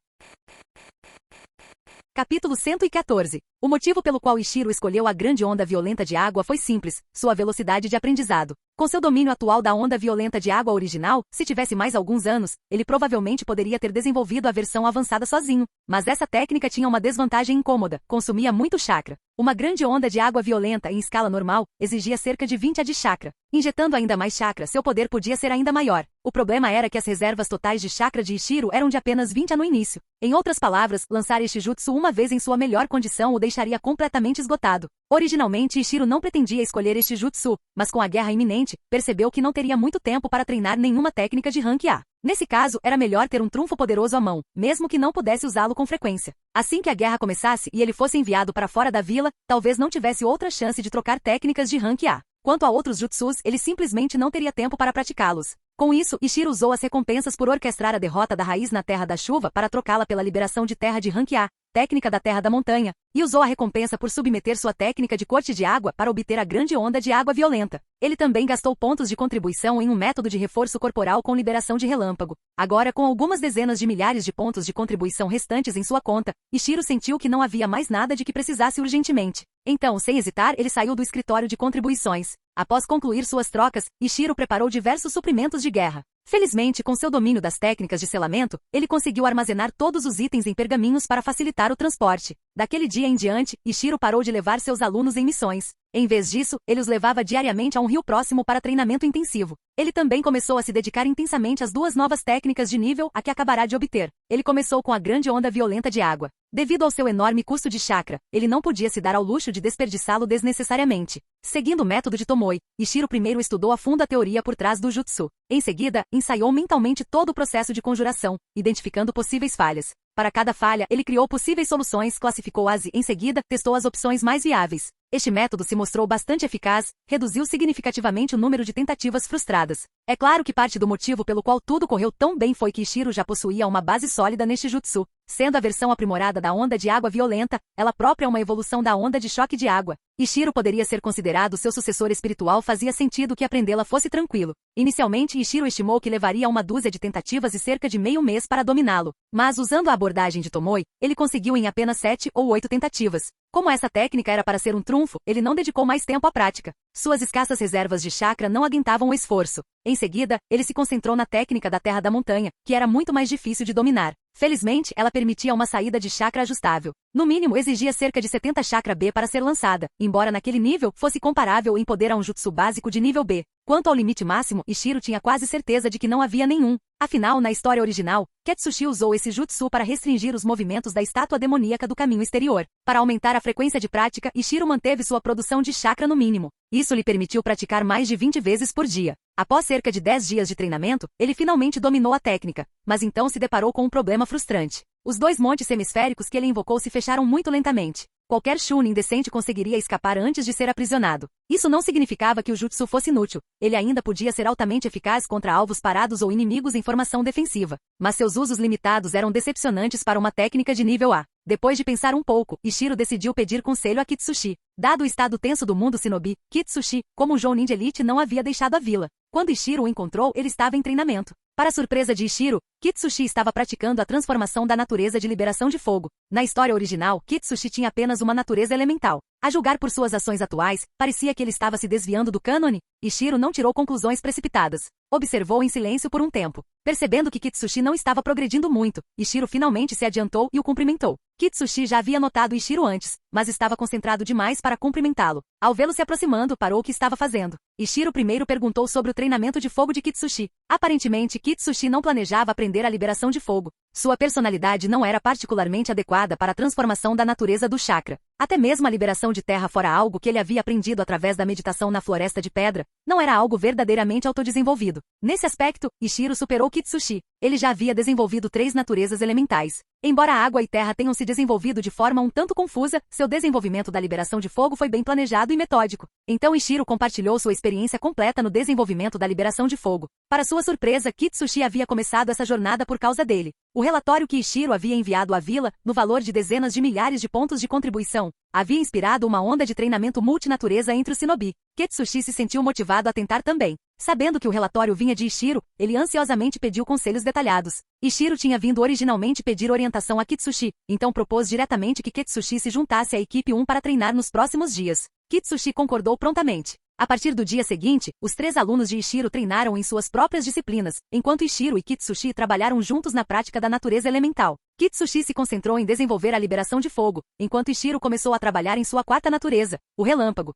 Capítulo 114. O motivo pelo qual Ishiro escolheu a grande onda violenta de água foi simples: sua velocidade de aprendizado. Com seu domínio atual da onda violenta de água original, se tivesse mais alguns anos, ele provavelmente poderia ter desenvolvido a versão avançada sozinho. Mas essa técnica tinha uma desvantagem incômoda: consumia muito chakra. Uma grande onda de água violenta em escala normal exigia cerca de 20 de chakra. Injetando ainda mais chakra, seu poder podia ser ainda maior. O problema era que as reservas totais de chakra de Ishiro eram de apenas 20 no início. Em outras palavras, lançar este jutsu uma vez em sua melhor condição o deixaria completamente esgotado. Originalmente, Ishiro não pretendia escolher este jutsu, mas com a guerra iminente, percebeu que não teria muito tempo para treinar nenhuma técnica de rank A. Nesse caso, era melhor ter um trunfo poderoso à mão, mesmo que não pudesse usá-lo com frequência. Assim que a guerra começasse e ele fosse enviado para fora da vila, talvez não tivesse outra chance de trocar técnicas de rank A. Quanto a outros jutsus, ele simplesmente não teria tempo para praticá-los. Com isso, Ishiro usou as recompensas por orquestrar a derrota da raiz na Terra da Chuva para trocá-la pela liberação de terra de rank A, técnica da Terra da Montanha, e usou a recompensa por submeter sua técnica de corte de água para obter a grande onda de água violenta. Ele também gastou pontos de contribuição em um método de reforço corporal com liberação de relâmpago. Agora, com algumas dezenas de milhares de pontos de contribuição restantes em sua conta, Ishiro sentiu que não havia mais nada de que precisasse urgentemente. Então, sem hesitar, ele saiu do escritório de contribuições. Após concluir suas trocas, Ishiro preparou diversos suprimentos de guerra. Felizmente, com seu domínio das técnicas de selamento, ele conseguiu armazenar todos os itens em pergaminhos para facilitar o transporte. Daquele dia em diante, Ishiro parou de levar seus alunos em missões. Em vez disso, ele os levava diariamente a um rio próximo para treinamento intensivo. Ele também começou a se dedicar intensamente às duas novas técnicas de nível a que acabará de obter. Ele começou com a grande onda violenta de água. Devido ao seu enorme custo de chakra, ele não podia se dar ao luxo de desperdiçá-lo desnecessariamente. Seguindo o método de Tomoe, Ishiro primeiro estudou a fundo a teoria por trás do jutsu. Em seguida, ensaiou mentalmente todo o processo de conjuração, identificando possíveis falhas. Para cada falha, ele criou possíveis soluções, classificou-as e, em seguida, testou as opções mais viáveis. Este método se mostrou bastante eficaz, reduziu significativamente o número de tentativas frustradas. É claro que parte do motivo pelo qual tudo correu tão bem foi que Ishiro já possuía uma base sólida neste jutsu. Sendo a versão aprimorada da onda de água violenta, ela própria é uma evolução da onda de choque de água. Ishiro poderia ser considerado seu sucessor espiritual, fazia sentido que aprendê-la fosse tranquilo. Inicialmente, Ishiro estimou que levaria uma dúzia de tentativas e cerca de meio mês para dominá-lo. Mas, usando a abordagem de Tomoe, ele conseguiu em apenas 7 ou 8 tentativas. Como essa técnica era para ser um trunfo, ele não dedicou mais tempo à prática. Suas escassas reservas de chakra não aguentavam o esforço. Em seguida, ele se concentrou na técnica da Terra da Montanha, que era muito mais difícil de dominar. Felizmente, ela permitia uma saída de chakra ajustável. No mínimo, exigia cerca de 70 chakra B para ser lançada, embora naquele nível fosse comparável em poder a um jutsu básico de nível B. Quanto ao limite máximo, Ishiro tinha quase certeza de que não havia nenhum. Afinal, na história original, Ketsushi usou esse jutsu para restringir os movimentos da estátua demoníaca do caminho exterior. Para aumentar a frequência de prática, Ishiro manteve sua produção de chakra no mínimo. Isso lhe permitiu praticar mais de 20 vezes por dia. Após cerca de 10 dias de treinamento, ele finalmente dominou a técnica, mas então se deparou com um problema frustrante. Os 2 montes semisféricos que ele invocou se fecharam muito lentamente. Qualquer Chunin decente conseguiria escapar antes de ser aprisionado. Isso não significava que o jutsu fosse inútil. Ele ainda podia ser altamente eficaz contra alvos parados ou inimigos em formação defensiva. Mas seus usos limitados eram decepcionantes para uma técnica de nível A. Depois de pensar um pouco, Ishiro decidiu pedir conselho a Kitsushi. Dado o estado tenso do mundo shinobi, Kitsushi, como um Jounin de elite, não havia deixado a vila. Quando Ishiro o encontrou, ele estava em treinamento. Para surpresa de Ishiro, Kitsushi estava praticando a transformação da natureza de liberação de fogo. Na história original, Kitsushi tinha apenas uma natureza elemental. A julgar por suas ações atuais, parecia que ele estava se desviando do cânone. Ishiro não tirou conclusões precipitadas. Observou em silêncio por um tempo. Percebendo que Kitsushi não estava progredindo muito, Ishiro finalmente se adiantou e o cumprimentou. Kitsushi já havia notado Ishiro antes, mas estava concentrado demais para cumprimentá-lo. Ao vê-lo se aproximando, parou o que estava fazendo. Ishiro primeiro perguntou sobre o treinamento de fogo de Kitsushi. Aparentemente, Kitsushi não planejava aprender a liberação de fogo. Sua personalidade não era particularmente adequada para a transformação da natureza do chakra. Até mesmo a liberação de terra fora algo que ele havia aprendido através da meditação na floresta de pedra, não era algo verdadeiramente autodesenvolvido. Nesse aspecto, Ishiro superou Kitsushi. Ele já havia desenvolvido 3 naturezas elementais. Embora a água e terra tenham se desenvolvido de forma um tanto confusa, seu desenvolvimento da liberação de fogo foi bem planejado e metódico. Então Ishiro compartilhou sua experiência completa no desenvolvimento da liberação de fogo. Para sua surpresa, Kitsushi havia começado essa jornada por causa dele. O relatório que Ishiro havia enviado à vila, no valor de dezenas de milhares de pontos de contribuição, havia inspirado uma onda de treinamento multinatureza entre os shinobi. Kitsushi se sentiu motivado a tentar também. Sabendo que o relatório vinha de Ishiro, ele ansiosamente pediu conselhos detalhados. Ishiro tinha vindo originalmente pedir orientação a Kitsushi, então propôs diretamente que Kitsushi se juntasse à equipe 1 para treinar nos próximos dias. Kitsushi concordou prontamente. A partir do dia seguinte, os 3 alunos de Ishiro treinaram em suas próprias disciplinas, enquanto Ishiro e Kitsushi trabalharam juntos na prática da natureza elemental. Kitsushi se concentrou em desenvolver a liberação de fogo, enquanto Ishiro começou a trabalhar em sua quarta natureza, o relâmpago.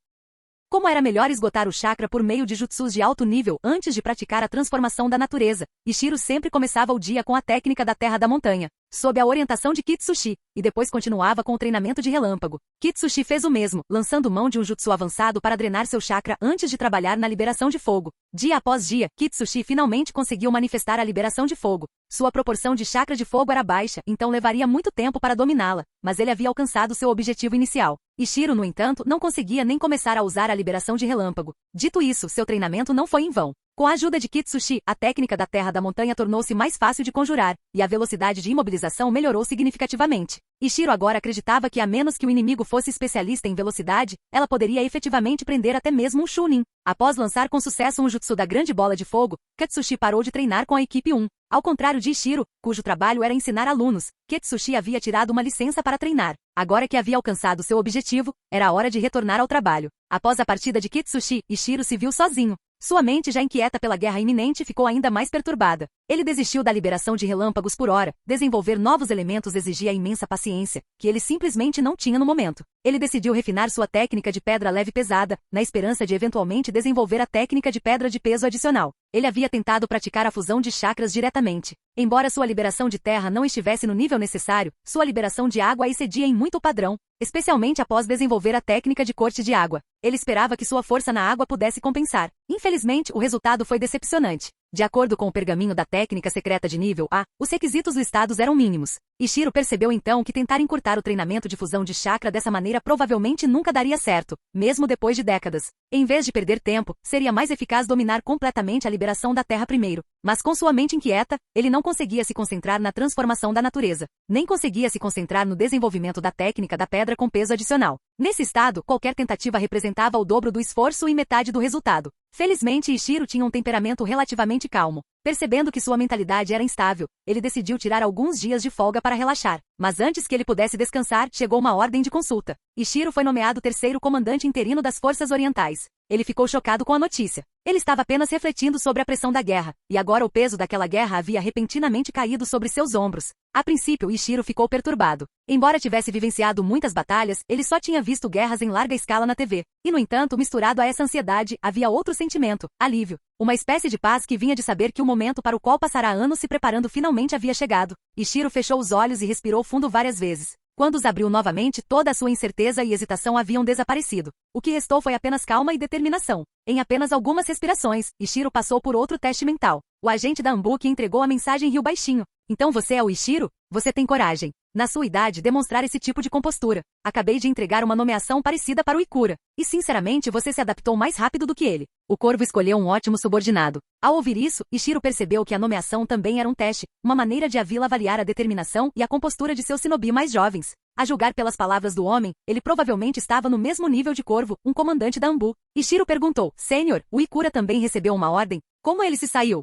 Como era melhor esgotar o chakra por meio de jutsus de alto nível antes de praticar a transformação da natureza, Ishiro sempre começava o dia com a técnica da terra da montanha, sob a orientação de Kitsushi, e depois continuava com o treinamento de relâmpago. Kitsushi fez o mesmo, lançando mão de um jutsu avançado para drenar seu chakra antes de trabalhar na liberação de fogo. Dia após dia, Kitsushi finalmente conseguiu manifestar a liberação de fogo. Sua proporção de chakra de fogo era baixa, então levaria muito tempo para dominá-la, mas ele havia alcançado seu objetivo inicial. Ishiro, no entanto, não conseguia nem começar a usar a liberação de relâmpago. Dito isso, seu treinamento não foi em vão. Com a ajuda de Kitsushi, a técnica da terra da montanha tornou-se mais fácil de conjurar, e a velocidade de imobilização melhorou significativamente. Ishiro agora acreditava que a menos que o inimigo fosse especialista em velocidade, ela poderia efetivamente prender até mesmo um Chunin. Após lançar com sucesso um jutsu da grande bola de fogo, Kitsushi parou de treinar com a equipe 1. Ao contrário de Ishiro, cujo trabalho era ensinar alunos, Kitsushi havia tirado uma licença para treinar. Agora que havia alcançado seu objetivo, era a hora de retornar ao trabalho. Após a partida de Kitsushi, Ishiro se viu sozinho. Sua mente, já inquieta pela guerra iminente, ficou ainda mais perturbada. Ele desistiu da liberação de relâmpagos por hora. Desenvolver novos elementos exigia imensa paciência, que ele simplesmente não tinha no momento. Ele decidiu refinar sua técnica de pedra leve pesada, na esperança de eventualmente desenvolver a técnica de pedra de peso adicional. Ele havia tentado praticar a fusão de chakras diretamente. Embora sua liberação de terra não estivesse no nível necessário, sua liberação de água excedia em muito o padrão, especialmente após desenvolver a técnica de corte de água. Ele esperava que sua força na água pudesse compensar. Infelizmente, o resultado foi decepcionante. De acordo com o pergaminho da técnica secreta de nível A, os requisitos listados eram mínimos. Ishiro percebeu então que tentar encurtar o treinamento de fusão de chakra dessa maneira provavelmente nunca daria certo, mesmo depois de décadas. Em vez de perder tempo, seria mais eficaz dominar completamente a liberação da terra primeiro. Mas com sua mente inquieta, ele não conseguia se concentrar na transformação da natureza, nem conseguia se concentrar no desenvolvimento da técnica da pedra com peso adicional. Nesse estado, qualquer tentativa representava o dobro do esforço e metade do resultado. Felizmente, Ishiro tinha um temperamento relativamente calmo. Percebendo que sua mentalidade era instável, ele decidiu tirar alguns dias de folga para relaxar. Mas antes que ele pudesse descansar, chegou uma ordem de consulta. Ishiro foi nomeado terceiro comandante interino das Forças Orientais. Ele ficou chocado com a notícia. Ele estava apenas refletindo sobre a pressão da guerra, e agora o peso daquela guerra havia repentinamente caído sobre seus ombros. A princípio, Ishiro ficou perturbado. Embora tivesse vivenciado muitas batalhas, ele só tinha visto guerras em larga escala na TV. E, no entanto, misturado a essa ansiedade, havia outro sentimento, alívio. Uma espécie de paz que vinha de saber que o momento para o qual passará anos se preparando finalmente havia chegado. Ishiro fechou os olhos e respirou fundo várias vezes. Quando os abriu novamente, toda a sua incerteza e hesitação haviam desaparecido. O que restou foi apenas calma e determinação. Em apenas algumas respirações, Ishiro passou por outro teste mental. O agente da Ambuki entregou a mensagem riu baixinho. Então você é o Ishiro? Você tem coragem. Na sua idade, demonstrar esse tipo de compostura. Acabei de entregar uma nomeação parecida para o Ikura. E sinceramente você se adaptou mais rápido do que ele. O corvo escolheu um ótimo subordinado. Ao ouvir isso, Ishiro percebeu que a nomeação também era um teste, uma maneira de avaliar a determinação e a compostura de seus shinobi mais jovens. A julgar pelas palavras do homem, ele provavelmente estava no mesmo nível de corvo, um comandante da Ambu. Ishiro perguntou, Sênior, o Ikura também recebeu uma ordem? Como ele se saiu?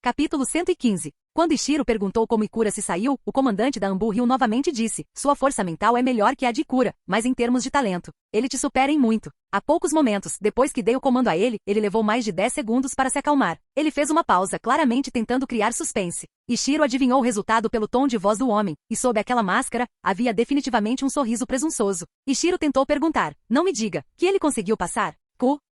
Capítulo 115. Quando Ishiro perguntou como Ikura se saiu, o comandante da Ambu riu novamente e disse, sua força mental é melhor que a de Ikura, mas em termos de talento, ele te supera em muito. Há poucos momentos, depois que dei o comando a ele levou mais de 10 segundos para se acalmar. Ele fez uma pausa, claramente tentando criar suspense. Ishiro adivinhou o resultado pelo tom de voz do homem, e sob aquela máscara, havia definitivamente um sorriso presunçoso. Ishiro tentou perguntar, não me diga, que ele conseguiu passar?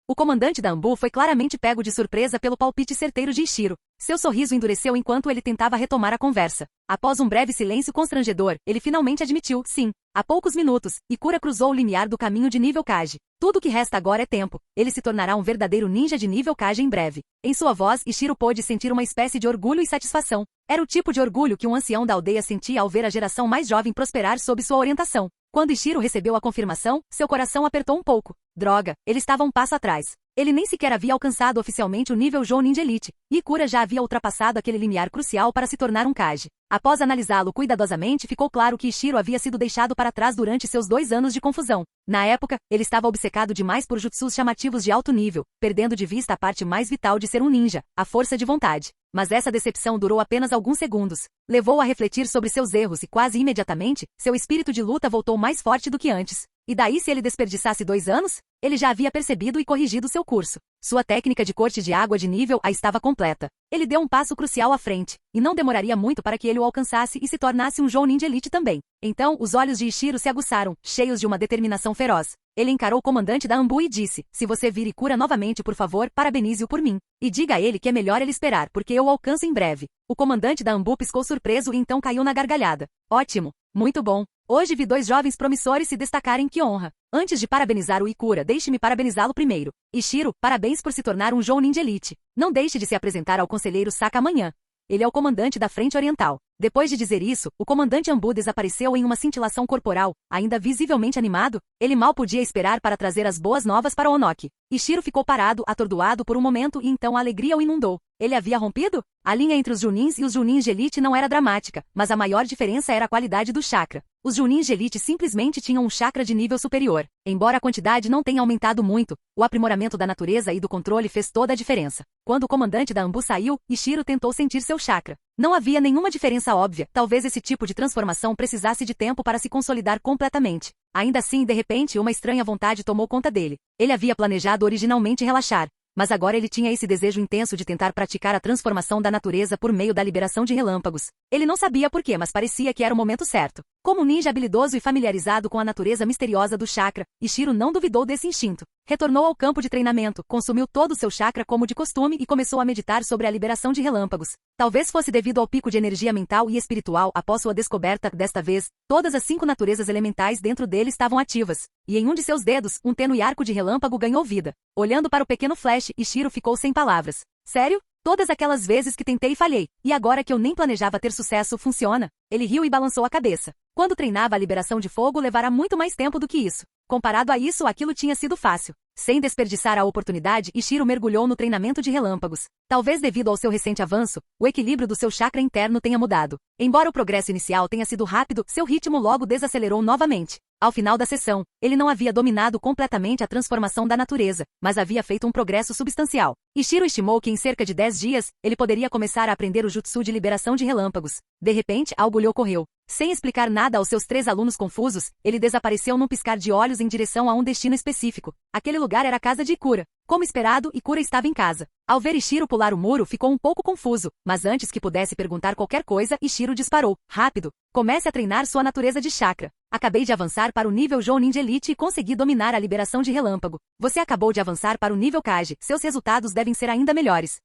O comandante da Ambu foi claramente pego de surpresa pelo palpite certeiro de Ishiro. Seu sorriso endureceu enquanto ele tentava retomar a conversa. Após um breve silêncio constrangedor, ele finalmente admitiu, sim. Há poucos minutos, Ikura cruzou o limiar do caminho de nível Kage. Tudo o que resta agora é tempo. Ele se tornará um verdadeiro ninja de nível Kage em breve. Em sua voz, Ishiro pôde sentir uma espécie de orgulho e satisfação. Era o tipo de orgulho que um ancião da aldeia sentia ao ver a geração mais jovem prosperar sob sua orientação. Quando Ishiro recebeu a confirmação, seu coração apertou um pouco. Droga, ele estava um passo atrás. Ele nem sequer havia alcançado oficialmente o nível Jounin de Elite, e Ikura já havia ultrapassado aquele limiar crucial para se tornar um Kage. Após analisá-lo cuidadosamente, ficou claro que Ishiro havia sido deixado para trás durante seus 2 anos de confusão. Na época, ele estava obcecado demais por jutsus chamativos de alto nível, perdendo de vista a parte mais vital de ser um ninja, a força de vontade. Mas essa decepção durou apenas alguns segundos. Levou-o a refletir sobre seus erros e quase imediatamente, seu espírito de luta voltou mais forte do que antes. E daí se ele desperdiçasse 2 anos? Ele já havia percebido e corrigido seu curso. Sua técnica de corte de água de nível A estava completa. Ele deu um passo crucial à frente, e não demoraria muito para que ele o alcançasse e se tornasse um Jounin de Elite também. Então, os olhos de Ishiro se aguçaram, cheios de uma determinação feroz. Ele encarou o comandante da Anbu e disse, se você vir Ikura novamente por favor, parabenize-o por mim. E diga a ele que é melhor ele esperar, porque eu o alcanço em breve. O comandante da Anbu piscou surpreso e então caiu na gargalhada. Ótimo! Muito bom! Hoje vi 2 jovens promissores se destacarem, que honra! Antes de parabenizar o Ikura, deixe-me parabenizá-lo primeiro. Ishiro, parabéns por se tornar um Jounin de Elite. Não deixe de se apresentar ao conselheiro Saka amanhã. Ele é o comandante da Frente Oriental. Depois de dizer isso, o comandante Anbu desapareceu em uma cintilação corporal, ainda visivelmente animado. Ele mal podia esperar para trazer as boas novas para Onoki. Ishiro ficou parado, atordoado por um momento e então a alegria o inundou. Ele havia rompido? A linha entre os Junins e os Junins de Elite não era dramática, mas a maior diferença era a qualidade do chakra. Os Junins de Elite simplesmente tinham um chakra de nível superior. Embora a quantidade não tenha aumentado muito, o aprimoramento da natureza e do controle fez toda a diferença. Quando o comandante da Anbu saiu, Ishiro tentou sentir seu chakra. Não havia nenhuma diferença óbvia, talvez esse tipo de transformação precisasse de tempo para se consolidar completamente. Ainda assim, de repente, uma estranha vontade tomou conta dele. Ele havia planejado originalmente relaxar, mas agora ele tinha esse desejo intenso de tentar praticar a transformação da natureza por meio da liberação de relâmpagos. Ele não sabia por quê, mas parecia que era o momento certo. Como um ninja habilidoso e familiarizado com a natureza misteriosa do chakra, Ishiro não duvidou desse instinto. Retornou ao campo de treinamento, consumiu todo o seu chakra como de costume e começou a meditar sobre a liberação de relâmpagos. Talvez fosse devido ao pico de energia mental e espiritual após sua descoberta. Desta vez, todas as 5 naturezas elementais dentro dele estavam ativas, e em um de seus dedos, um tênue arco de relâmpago ganhou vida. Olhando para o pequeno flash, Ishiro ficou sem palavras. Sério? Todas aquelas vezes que tentei e falhei, e agora que eu nem planejava ter sucesso, funciona? Ele riu e balançou a cabeça. Quando treinava a liberação de fogo levará muito mais tempo do que isso. Comparado a isso, aquilo tinha sido fácil. Sem desperdiçar a oportunidade, Ishiro mergulhou no treinamento de relâmpagos. Talvez devido ao seu recente avanço, o equilíbrio do seu chakra interno tenha mudado. Embora o progresso inicial tenha sido rápido, seu ritmo logo desacelerou novamente. Ao final da sessão, ele não havia dominado completamente a transformação da natureza, mas havia feito um progresso substancial. Ishiro estimou que em cerca de 10 dias, ele poderia começar a aprender o jutsu de liberação de relâmpagos. De repente, algo lhe ocorreu. Sem explicar nada aos seus 3 alunos confusos, ele desapareceu num piscar de olhos em direção a um destino específico. Aquele lugar era a casa de Ikura. Como esperado, Ikura estava em casa. Ao ver Ishiro pular o muro, ficou um pouco confuso, mas antes que pudesse perguntar qualquer coisa, Ishiro disparou. Rápido! Comece a treinar sua natureza de chakra. Acabei de avançar para o nível Jounin de Elite e consegui dominar a liberação de relâmpago. Você acabou de avançar para o nível Kage. Seus resultados devem ser ainda melhores.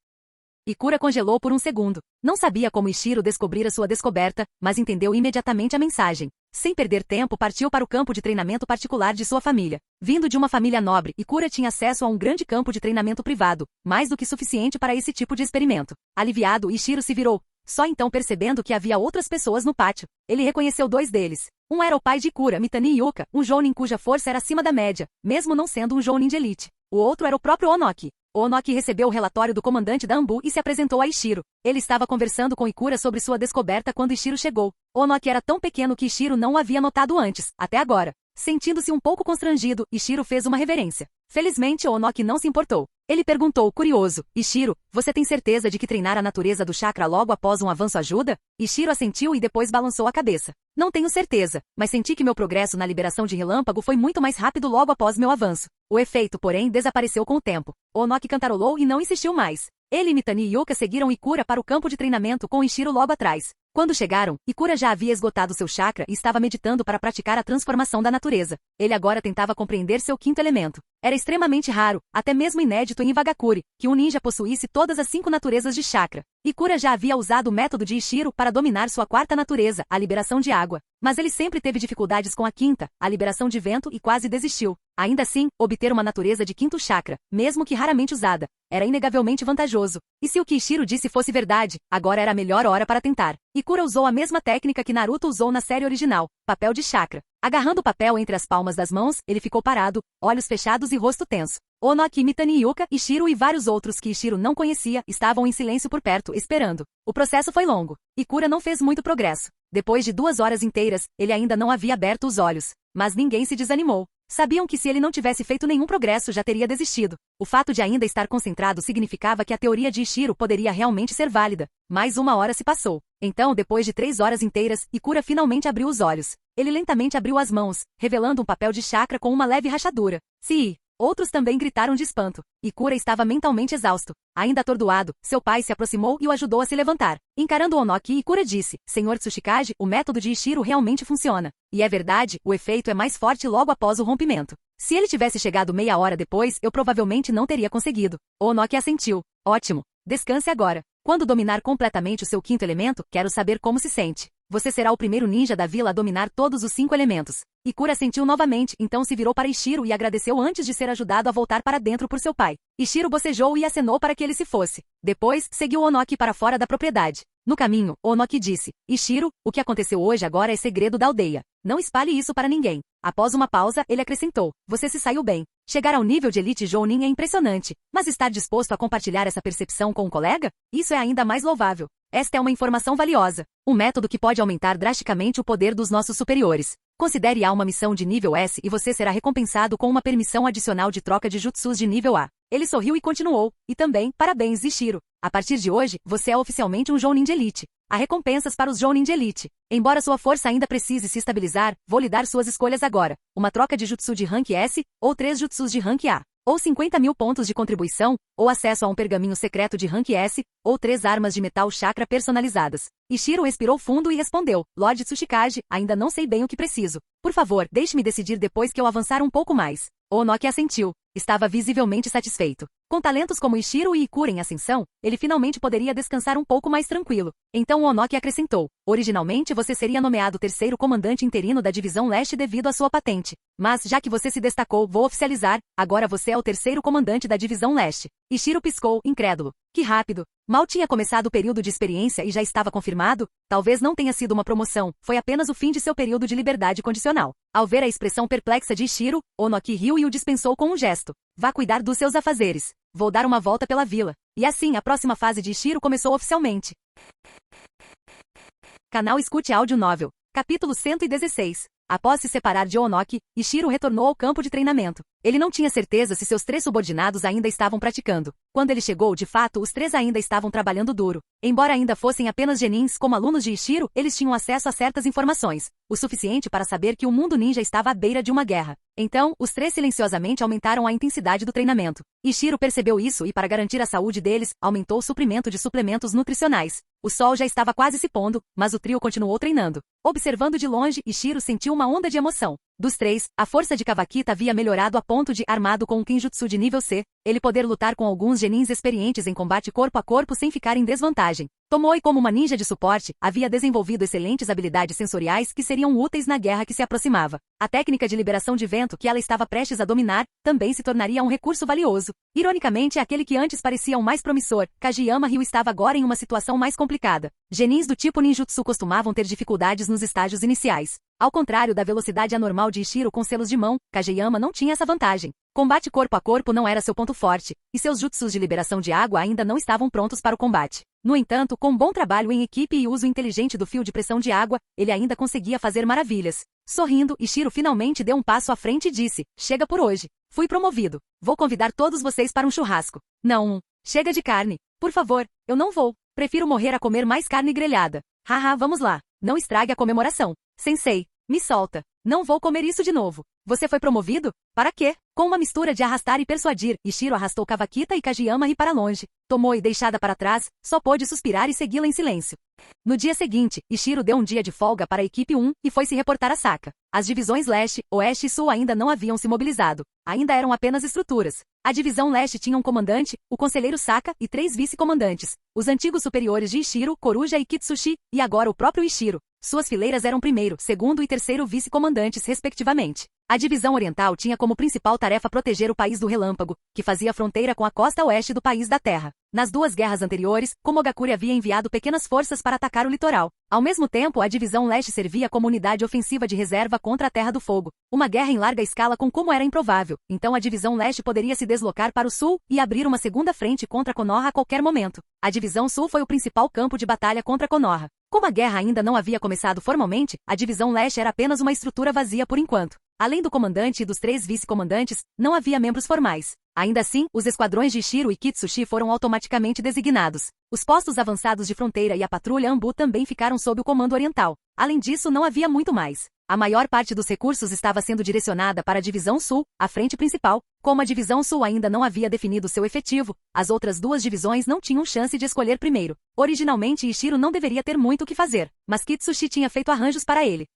Ikura congelou por um segundo. Não sabia como Ishiro descobrira sua descoberta, mas entendeu imediatamente a mensagem. Sem perder tempo, partiu para o campo de treinamento particular de sua família. Vindo de uma família nobre, Ikura tinha acesso a um grande campo de treinamento privado, mais do que suficiente para esse tipo de experimento. Aliviado, Ishiro se virou. Só então percebendo que havia outras pessoas no pátio. Ele reconheceu 2 deles. Um era o pai de Ikura, Mitani Yuka, um Jounin cuja força era acima da média, mesmo não sendo um Jounin de Elite. O outro era o próprio Onoki. Onoki recebeu o relatório do comandante da Anbu e se apresentou a Ishiro. Ele estava conversando com Ikura sobre sua descoberta quando Ishiro chegou. Onoki era tão pequeno que Ishiro não o havia notado antes, até agora. Sentindo-se um pouco constrangido, Ishiro fez uma reverência. Felizmente, Onoki não se importou. Ele perguntou, curioso, Ishiro, você tem certeza de que treinar a natureza do chakra logo após um avanço ajuda? Ishiro assentiu e depois balançou a cabeça. Não tenho certeza, mas senti que meu progresso na liberação de relâmpago foi muito mais rápido logo após meu avanço. O efeito, porém, desapareceu com o tempo. Onoki cantarolou e não insistiu mais. Ele e Mitani e Yuka seguiram Ikura para o campo de treinamento com Ishiro logo atrás. Quando chegaram, Ikura já havia esgotado seu chakra e estava meditando para praticar a transformação da natureza. Ele agora tentava compreender seu 5º elemento. Era extremamente raro, até mesmo inédito em Iwagakure, que um ninja possuísse todas as 5 naturezas de chakra. Ikura já havia usado o método de Ishiro para dominar sua 4ª natureza, a liberação de água. Mas ele sempre teve dificuldades com a 5ª, a liberação de vento, e quase desistiu. Ainda assim, obter uma natureza de 5º chakra, mesmo que raramente usada, era inegavelmente vantajoso. E se o que Ishiro disse fosse verdade, agora era a melhor hora para tentar. Ikura usou a mesma técnica que Naruto usou na série original, papel de chakra. Agarrando o papel entre as palmas das mãos, ele ficou parado, olhos fechados e rosto tenso. Onoki, Mitani, Yuka, Ishiro e vários outros que Ishiro não conhecia estavam em silêncio por perto, esperando. O processo foi longo. Ikura não fez muito progresso. Depois de 2 horas inteiras, ele ainda não havia aberto os olhos. Mas ninguém se desanimou. Sabiam que se ele não tivesse feito nenhum progresso já teria desistido. O fato de ainda estar concentrado significava que a teoria de Ishiro poderia realmente ser válida. Mais 1 hora se passou. Então, depois de 3 horas inteiras, Ikura finalmente abriu os olhos. Ele lentamente abriu as mãos, revelando um papel de chakra com uma leve rachadura. Sim. Outros também gritaram de espanto. Ikura estava mentalmente exausto. Ainda atordoado, seu pai se aproximou e o ajudou a se levantar. Encarando Onoki, Ikura disse, Senhor Tsuchikage, o método de Ishiro realmente funciona. E é verdade, o efeito é mais forte logo após o rompimento. Se ele tivesse chegado meia hora depois, eu provavelmente não teria conseguido. Onoki assentiu. Ótimo. Descanse agora. Quando dominar completamente o seu 5º elemento, quero saber como se sente. Você será o primeiro ninja da vila a dominar todos os 5 elementos. Ikura sentiu novamente, então se virou para Ishiro e agradeceu antes de ser ajudado a voltar para dentro por seu pai. Ishiro bocejou e acenou para que ele se fosse. Depois, seguiu Onoki para fora da propriedade. No caminho, Onoki disse, Ishiro, o que aconteceu hoje agora é segredo da aldeia. Não espalhe isso para ninguém. Após uma pausa, ele acrescentou, você se saiu bem. Chegar ao nível de Elite Jounin é impressionante, mas estar disposto a compartilhar essa percepção com um colega? Isso é ainda mais louvável. Esta é uma informação valiosa. Um método que pode aumentar drasticamente o poder dos nossos superiores. Considere-a uma missão de nível S e você será recompensado com uma permissão adicional de troca de jutsus de nível A. Ele sorriu e continuou. E também, parabéns, Ishiro. A partir de hoje, você é oficialmente um Jounin de Elite. Há recompensas para os Jounin de Elite. Embora sua força ainda precise se estabilizar, vou lhe dar suas escolhas agora. Uma troca de jutsu de rank S, ou 3 jutsus de rank A. Ou 50.000 pontos de contribuição, ou acesso a um pergaminho secreto de rank S, ou 3 armas de metal chakra personalizadas. Ishiro respirou fundo e respondeu, Lord Tsuchikage, ainda não sei bem o que preciso. Por favor, deixe-me decidir depois que eu avançar um pouco mais. Onoki assentiu. Estava visivelmente satisfeito. Com talentos como Ishiro e Ikura em ascensão, ele finalmente poderia descansar um pouco mais tranquilo. Então Onoki acrescentou, originalmente você seria nomeado 3º comandante interino da Divisão Leste devido à sua patente. Mas, já que você se destacou, vou oficializar, agora você é o 3º comandante da Divisão Leste. Ishiro piscou, incrédulo. Que rápido. Mal tinha começado o período de experiência e já estava confirmado? Talvez não tenha sido uma promoção, foi apenas o fim de seu período de liberdade condicional. Ao ver a expressão perplexa de Ishiro, Onoki riu e o dispensou com um gesto. Vá cuidar dos seus afazeres. Vou dar uma volta pela vila. E assim, a próxima fase de Ishiro começou oficialmente. Canal Escute Áudio Novel. Capítulo 116. Após se separar de Onoki, Ishiro retornou ao campo de treinamento. Ele não tinha certeza se seus 3 subordinados ainda estavam praticando. Quando ele chegou, de fato, os 3 ainda estavam trabalhando duro. Embora ainda fossem apenas genins como alunos de Ishiro, eles tinham acesso a certas informações, o suficiente para saber que o mundo ninja estava à beira de uma guerra. Então, os 3 silenciosamente aumentaram a intensidade do treinamento. Ishiro percebeu isso e, para garantir a saúde deles, aumentou o suprimento de suplementos nutricionais. O sol já estava quase se pondo, mas o trio continuou treinando. Observando de longe, Ishiro sentiu uma onda de emoção. Dos 3, a força de Kawakita havia melhorado a ponto de, armado com um Kenjutsu de nível C, ele poder lutar com alguns genins experientes em combate corpo a corpo sem ficar em desvantagem. Tomoe, como uma ninja de suporte, havia desenvolvido excelentes habilidades sensoriais que seriam úteis na guerra que se aproximava. A técnica de liberação de vento que ela estava prestes a dominar também se tornaria um recurso valioso. Ironicamente, aquele que antes parecia o mais promissor, Kageyama Ryu, estava agora em uma situação mais complicada. Genins do tipo ninjutsu costumavam ter dificuldades nos estágios iniciais. Ao contrário da velocidade anormal de Ishiro com selos de mão, Kageyama não tinha essa vantagem. Combate corpo a corpo não era seu ponto forte, e seus jutsus de liberação de água ainda não estavam prontos para o combate. No entanto, com bom trabalho em equipe e uso inteligente do fio de pressão de água, ele ainda conseguia fazer maravilhas. Sorrindo, Ishiro finalmente deu um passo à frente e disse, chega por hoje. Fui promovido. Vou convidar todos vocês para um churrasco. Não, chega de carne. Por favor, eu não vou. Prefiro morrer a comer mais carne grelhada. Haha, vamos lá. Não estrague a comemoração. Sensei, me solta. Não vou comer isso de novo. Você foi promovido? Para quê? Com uma mistura de arrastar e persuadir, Ishiro arrastou Kawakita e Kageyama para longe. Tomoe, deixada para trás, só pôde suspirar e segui-la em silêncio. No dia seguinte, Ishiro deu um dia de folga para a equipe 1 e foi se reportar a Saka. As divisões Leste, Oeste e Sul ainda não haviam se mobilizado. Ainda eram apenas estruturas. A divisão Leste tinha um comandante, o conselheiro Saka, e 3 vice-comandantes. Os antigos superiores de Ishiro, Koruja e Kitsushi, e agora o próprio Ishiro. Suas fileiras eram primeiro, segundo e terceiro vice-comandantes, respectivamente. A divisão oriental tinha como principal tarefa proteger o país do Relâmpago, que fazia fronteira com a costa oeste do país da Terra. Nas duas guerras anteriores, Komogakure havia enviado pequenas forças para atacar o litoral. Ao mesmo tempo, a divisão leste servia como unidade ofensiva de reserva contra a Terra do Fogo. Uma guerra em larga escala com Como era improvável, então a divisão leste poderia se deslocar para o sul e abrir uma segunda frente contra Konoha a qualquer momento. A divisão sul foi o principal campo de batalha contra Konoha. Como a guerra ainda não havia começado formalmente, a divisão leste era apenas uma estrutura vazia por enquanto. Além do comandante e dos 3 vice-comandantes, não havia membros formais. Ainda assim, os esquadrões de Ishiro e Kitsushi foram automaticamente designados. Os postos avançados de fronteira e a patrulha Anbu também ficaram sob o comando oriental. Além disso, não havia muito mais. A maior parte dos recursos estava sendo direcionada para a Divisão Sul, a frente principal. Como a Divisão Sul ainda não havia definido seu efetivo, as outras duas divisões não tinham chance de escolher primeiro. Originalmente, Ishiro não deveria ter muito o que fazer, mas Kitsushi tinha feito arranjos para ele.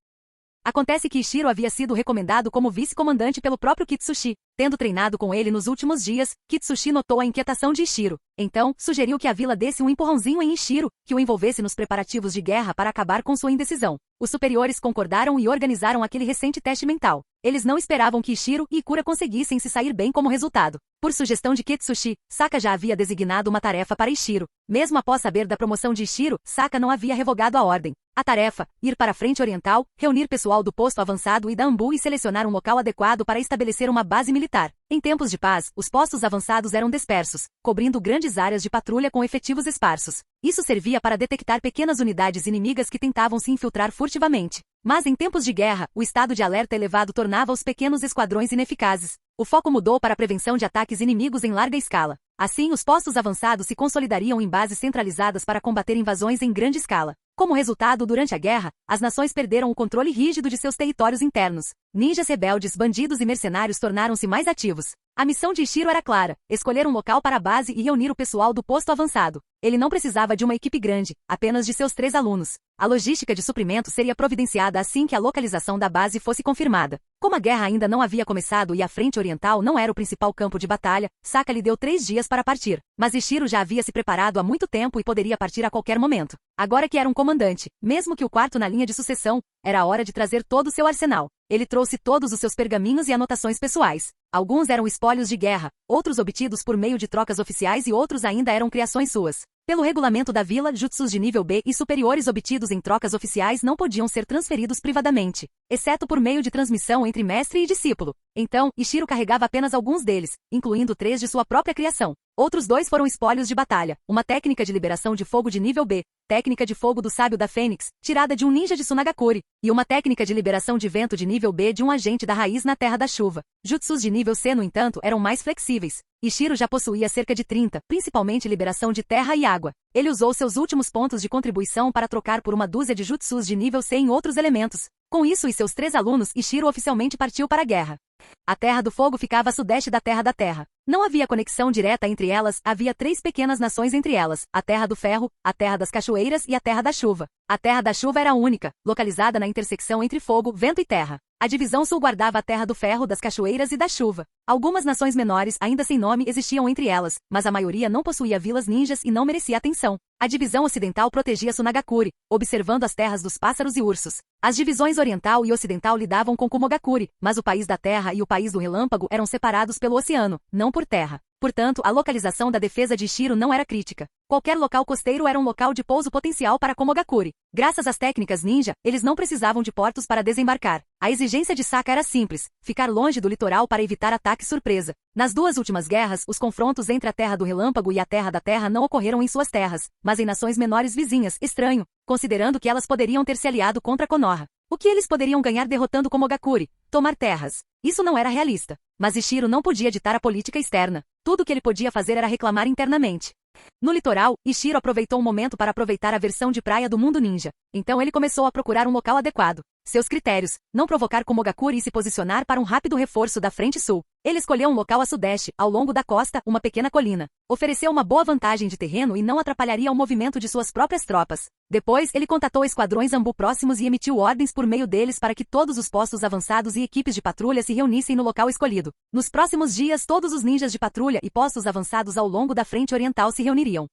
Acontece que Ishiro havia sido recomendado como vice-comandante pelo próprio Kitsushi. Tendo treinado com ele nos últimos dias, Kitsushi notou a inquietação de Ishiro. Então, sugeriu que a vila desse um empurrãozinho em Ishiro, que o envolvesse nos preparativos de guerra para acabar com sua indecisão. Os superiores concordaram e organizaram aquele recente teste mental. Eles não esperavam que Ishiro e Ikura conseguissem se sair bem como resultado. Por sugestão de Kitsushi, Saka já havia designado uma tarefa para Ishiro. Mesmo após saber da promoção de Ishiro, Saka não havia revogado a ordem. A tarefa, ir para a frente oriental, reunir pessoal do posto avançado e da Anbu e selecionar um local adequado para estabelecer uma base militar. Em tempos de paz, os postos avançados eram dispersos, cobrindo grandes áreas de patrulha com efetivos esparsos. Isso servia para detectar pequenas unidades inimigas que tentavam se infiltrar furtivamente. Mas em tempos de guerra, o estado de alerta elevado tornava os pequenos esquadrões ineficazes. O foco mudou para a prevenção de ataques inimigos em larga escala. Assim, os postos avançados se consolidariam em bases centralizadas para combater invasões em grande escala. Como resultado, durante a guerra, as nações perderam o controle rígido de seus territórios internos. Ninjas rebeldes, bandidos e mercenários tornaram-se mais ativos. A missão de Ishiro era clara: escolher um local para a base e reunir o pessoal do posto avançado. Ele não precisava de uma equipe grande, apenas de seus 3 alunos. A logística de suprimento seria providenciada assim que a localização da base fosse confirmada. Como a guerra ainda não havia começado e a frente oriental não era o principal campo de batalha, Saka lhe deu 3 dias para partir. Mas Ishiro já havia se preparado há muito tempo e poderia partir a qualquer momento. Agora que era um comandante, mesmo que o quarto na linha de sucessão, era a hora de trazer todo o seu arsenal. Ele trouxe todos os seus pergaminhos e anotações pessoais. Alguns eram espólios de guerra, outros obtidos por meio de trocas oficiais e outros ainda eram criações suas. Pelo regulamento da vila, jutsus de nível B e superiores obtidos em trocas oficiais não podiam ser transferidos privadamente, exceto por meio de transmissão entre mestre e discípulo. Então, Ishiro carregava apenas alguns deles, incluindo 3 de sua própria criação. Outros 2 foram espólios de batalha, uma técnica de liberação de fogo de nível B, técnica de fogo do sábio da Fênix, tirada de um ninja de Tsunagakure, e uma técnica de liberação de vento de nível B de um agente da raiz na Terra da Chuva. Jutsus de nível C, no entanto, eram mais flexíveis. Ishiro já possuía cerca de 30, principalmente liberação de terra e água. Ele usou seus últimos pontos de contribuição para trocar por uma dúzia de jutsus de nível C em outros elementos. Com isso e seus 3 alunos, Ishiro oficialmente partiu para a guerra. A Terra do Fogo ficava a sudeste da Terra da Terra. Não havia conexão direta entre elas, havia 3 pequenas nações entre elas, a Terra do Ferro, a Terra das Cachoeiras e a Terra da Chuva. A Terra da Chuva era única, localizada na intersecção entre fogo, vento e terra. A divisão sul guardava a Terra do Ferro, das Cachoeiras e da Chuva. Algumas nações menores, ainda sem nome, existiam entre elas, mas a maioria não possuía vilas ninjas e não merecia atenção. A divisão ocidental protegia Tsunagakure, observando as terras dos pássaros e ursos. As divisões oriental e ocidental lidavam com Komogakure, mas o país da terra e o país do relâmpago eram separados pelo oceano, não por terra. Portanto, a localização da defesa de Ishiro não era crítica. Qualquer local costeiro era um local de pouso potencial para Komogakure. Graças às técnicas ninja, eles não precisavam de portos para desembarcar. A exigência de Saka era simples: ficar longe do litoral para evitar ataque surpresa. Nas 2 últimas guerras, os confrontos entre a Terra do Relâmpago e a Terra da Terra não ocorreram em suas terras, mas em nações menores vizinhas, estranho, considerando que elas poderiam ter se aliado contra Konoha. O que eles poderiam ganhar derrotando Komogakure? Tomar terras. Isso não era realista. Mas Ishiro não podia ditar a política externa. Tudo o que ele podia fazer era reclamar internamente. No litoral, Ishiro aproveitou um momento para aproveitar a versão de praia do mundo ninja. Então ele começou a procurar um local adequado. Seus critérios: não provocar Komogakure e se posicionar para um rápido reforço da frente sul. Ele escolheu um local a sudeste, ao longo da costa, uma pequena colina. Ofereceu uma boa vantagem de terreno e não atrapalharia o movimento de suas próprias tropas. Depois, ele contatou esquadrões Anbu próximos e emitiu ordens por meio deles para que todos os postos avançados e equipes de patrulha se reunissem no local escolhido. Nos próximos dias, todos os ninjas de patrulha e postos avançados ao longo da frente oriental se reuniriam.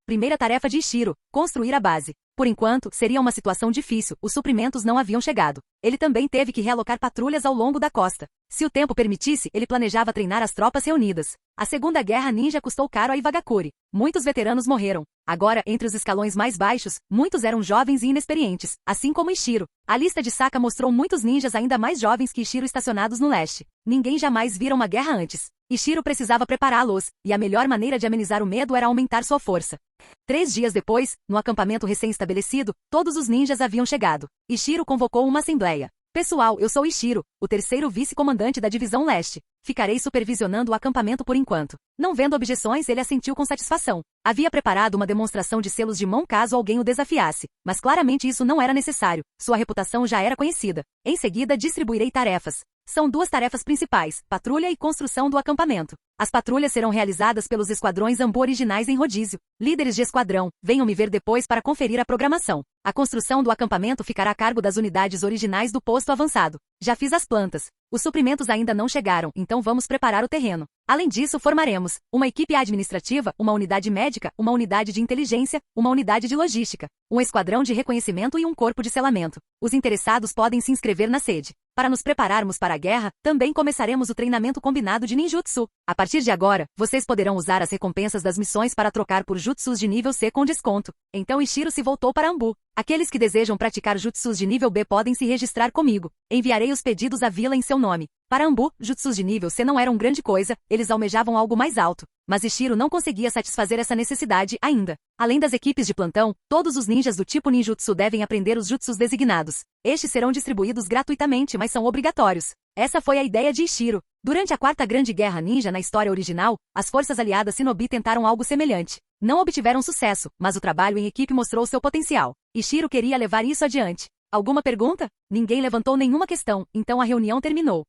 Primeira tarefa de Ishiro: construir a base. Por enquanto, seria uma situação difícil, os suprimentos não haviam chegado. Ele também teve que realocar patrulhas ao longo da costa. Se o tempo permitisse, ele planejava treinar as tropas reunidas. A Segunda Guerra Ninja custou caro a Iwagakure. Muitos veteranos morreram. Agora, entre os escalões mais baixos, muitos eram jovens e inexperientes, assim como Ishiro. A lista de Saka mostrou muitos ninjas ainda mais jovens que Ishiro estacionados no leste. Ninguém jamais vira uma guerra antes. Ishiro precisava prepará-los, e a melhor maneira de amenizar o medo era aumentar sua força. 3 dias depois, no acampamento recém-estabelecido, todos os ninjas haviam chegado. Ishiro convocou uma assembleia. Pessoal, eu sou Ishiro, o terceiro vice-comandante da Divisão Leste. Ficarei supervisionando o acampamento por enquanto. Não vendo objeções, ele assentiu com satisfação. Havia preparado uma demonstração de selos de mão caso alguém o desafiasse, mas claramente isso não era necessário. Sua reputação já era conhecida. Em seguida, distribuirei tarefas. São 2 tarefas principais: patrulha e construção do acampamento. As patrulhas serão realizadas pelos esquadrões Ambu originais em rodízio. Líderes de esquadrão, venham me ver depois para conferir a programação. A construção do acampamento ficará a cargo das unidades originais do posto avançado. Já fiz as plantas. Os suprimentos ainda não chegaram, então vamos preparar o terreno. Além disso, formaremos uma equipe administrativa, uma unidade médica, uma unidade de inteligência, uma unidade de logística, um esquadrão de reconhecimento e um corpo de selamento. Os interessados podem se inscrever na sede. Para nos prepararmos para a guerra, também começaremos o treinamento combinado de ninjutsu. A partir de agora, vocês poderão usar as recompensas das missões para trocar por jutsus de nível C com desconto. Então Ishiro se voltou para Ambu. Aqueles que desejam praticar jutsus de nível B podem se registrar comigo. Enviarei os pedidos à vila em seu nome. Para Ambu, jutsus de nível C não eram grande coisa, eles almejavam algo mais alto. Mas Ishiro não conseguia satisfazer essa necessidade ainda. Além das equipes de plantão, todos os ninjas do tipo ninjutsu devem aprender os jutsus designados. Estes serão distribuídos gratuitamente, mas são obrigatórios. Essa foi a ideia de Ishiro. Durante a Quarta Grande Guerra Ninja na história original, as forças aliadas Shinobi tentaram algo semelhante. Não obtiveram sucesso, mas o trabalho em equipe mostrou seu potencial. Ishiro queria levar isso adiante. Alguma pergunta? Ninguém levantou nenhuma questão, então a reunião terminou.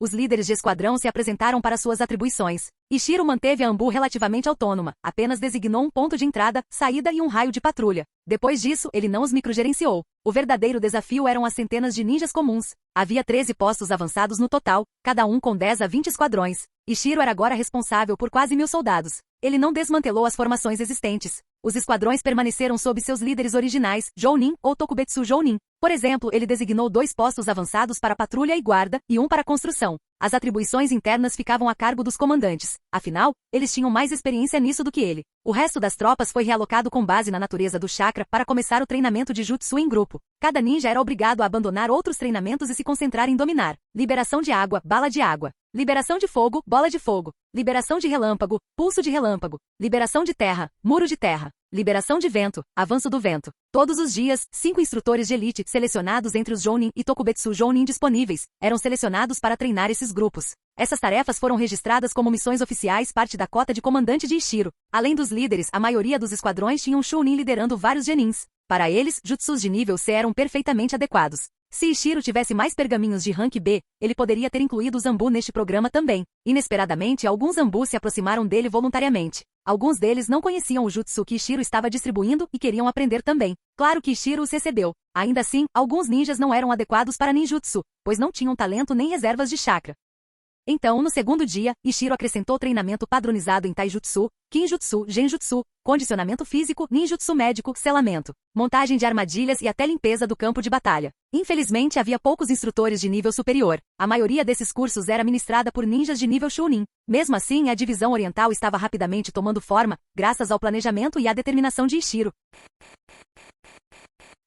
Os líderes de esquadrão se apresentaram para suas atribuições. Ishiro manteve a Ambu relativamente autônoma, apenas designou um ponto de entrada, saída e um raio de patrulha. Depois disso, ele não os microgerenciou. O verdadeiro desafio eram as centenas de ninjas comuns. Havia 13 postos avançados no total, cada um com 10 a 20 esquadrões. Ishiro era agora responsável por quase 1000 soldados. Ele não desmantelou as formações existentes. Os esquadrões permaneceram sob seus líderes originais, Jounin ou Tokubetsu Jounin. Por exemplo, ele designou 2 postos avançados para patrulha e guarda, e 1 para construção. As atribuições internas ficavam a cargo dos comandantes. Afinal, eles tinham mais experiência nisso do que ele. O resto das tropas foi realocado com base na natureza do chakra para começar o treinamento de jutsu em grupo. Cada ninja era obrigado a abandonar outros treinamentos e se concentrar em dominar. Liberação de água, bala de água. Liberação de fogo, bola de fogo. Liberação de relâmpago, pulso de relâmpago. Liberação de terra, muro de terra. Liberação de vento, avanço do vento. Todos os dias, 5 instrutores de elite, selecionados entre os Jounin e Tokubetsu Jounin disponíveis, eram selecionados para treinar esses grupos. Essas tarefas foram registradas como missões oficiais, parte da cota de comandante de Ishiro. Além dos líderes, a maioria dos esquadrões tinham um Chunin liderando vários genins. Para eles, jutsus de nível C eram perfeitamente adequados. Se Ishiro tivesse mais pergaminhos de rank B, ele poderia ter incluído os Ambu neste programa também. Inesperadamente, alguns Ambu se aproximaram dele voluntariamente. Alguns deles não conheciam o jutsu que Ishiro estava distribuindo e queriam aprender também. Claro que Ishiro os recebeu. Ainda assim, alguns ninjas não eram adequados para ninjutsu, pois não tinham talento nem reservas de chakra. Então, no segundo dia, Ishiro acrescentou treinamento padronizado em taijutsu, kinjutsu, genjutsu, condicionamento físico, ninjutsu médico, selamento, montagem de armadilhas e até limpeza do campo de batalha. Infelizmente, havia poucos instrutores de nível superior. A maioria desses cursos era ministrada por ninjas de nível Chunin. Mesmo assim, a divisão oriental estava rapidamente tomando forma, graças ao planejamento e à determinação de Ishiro.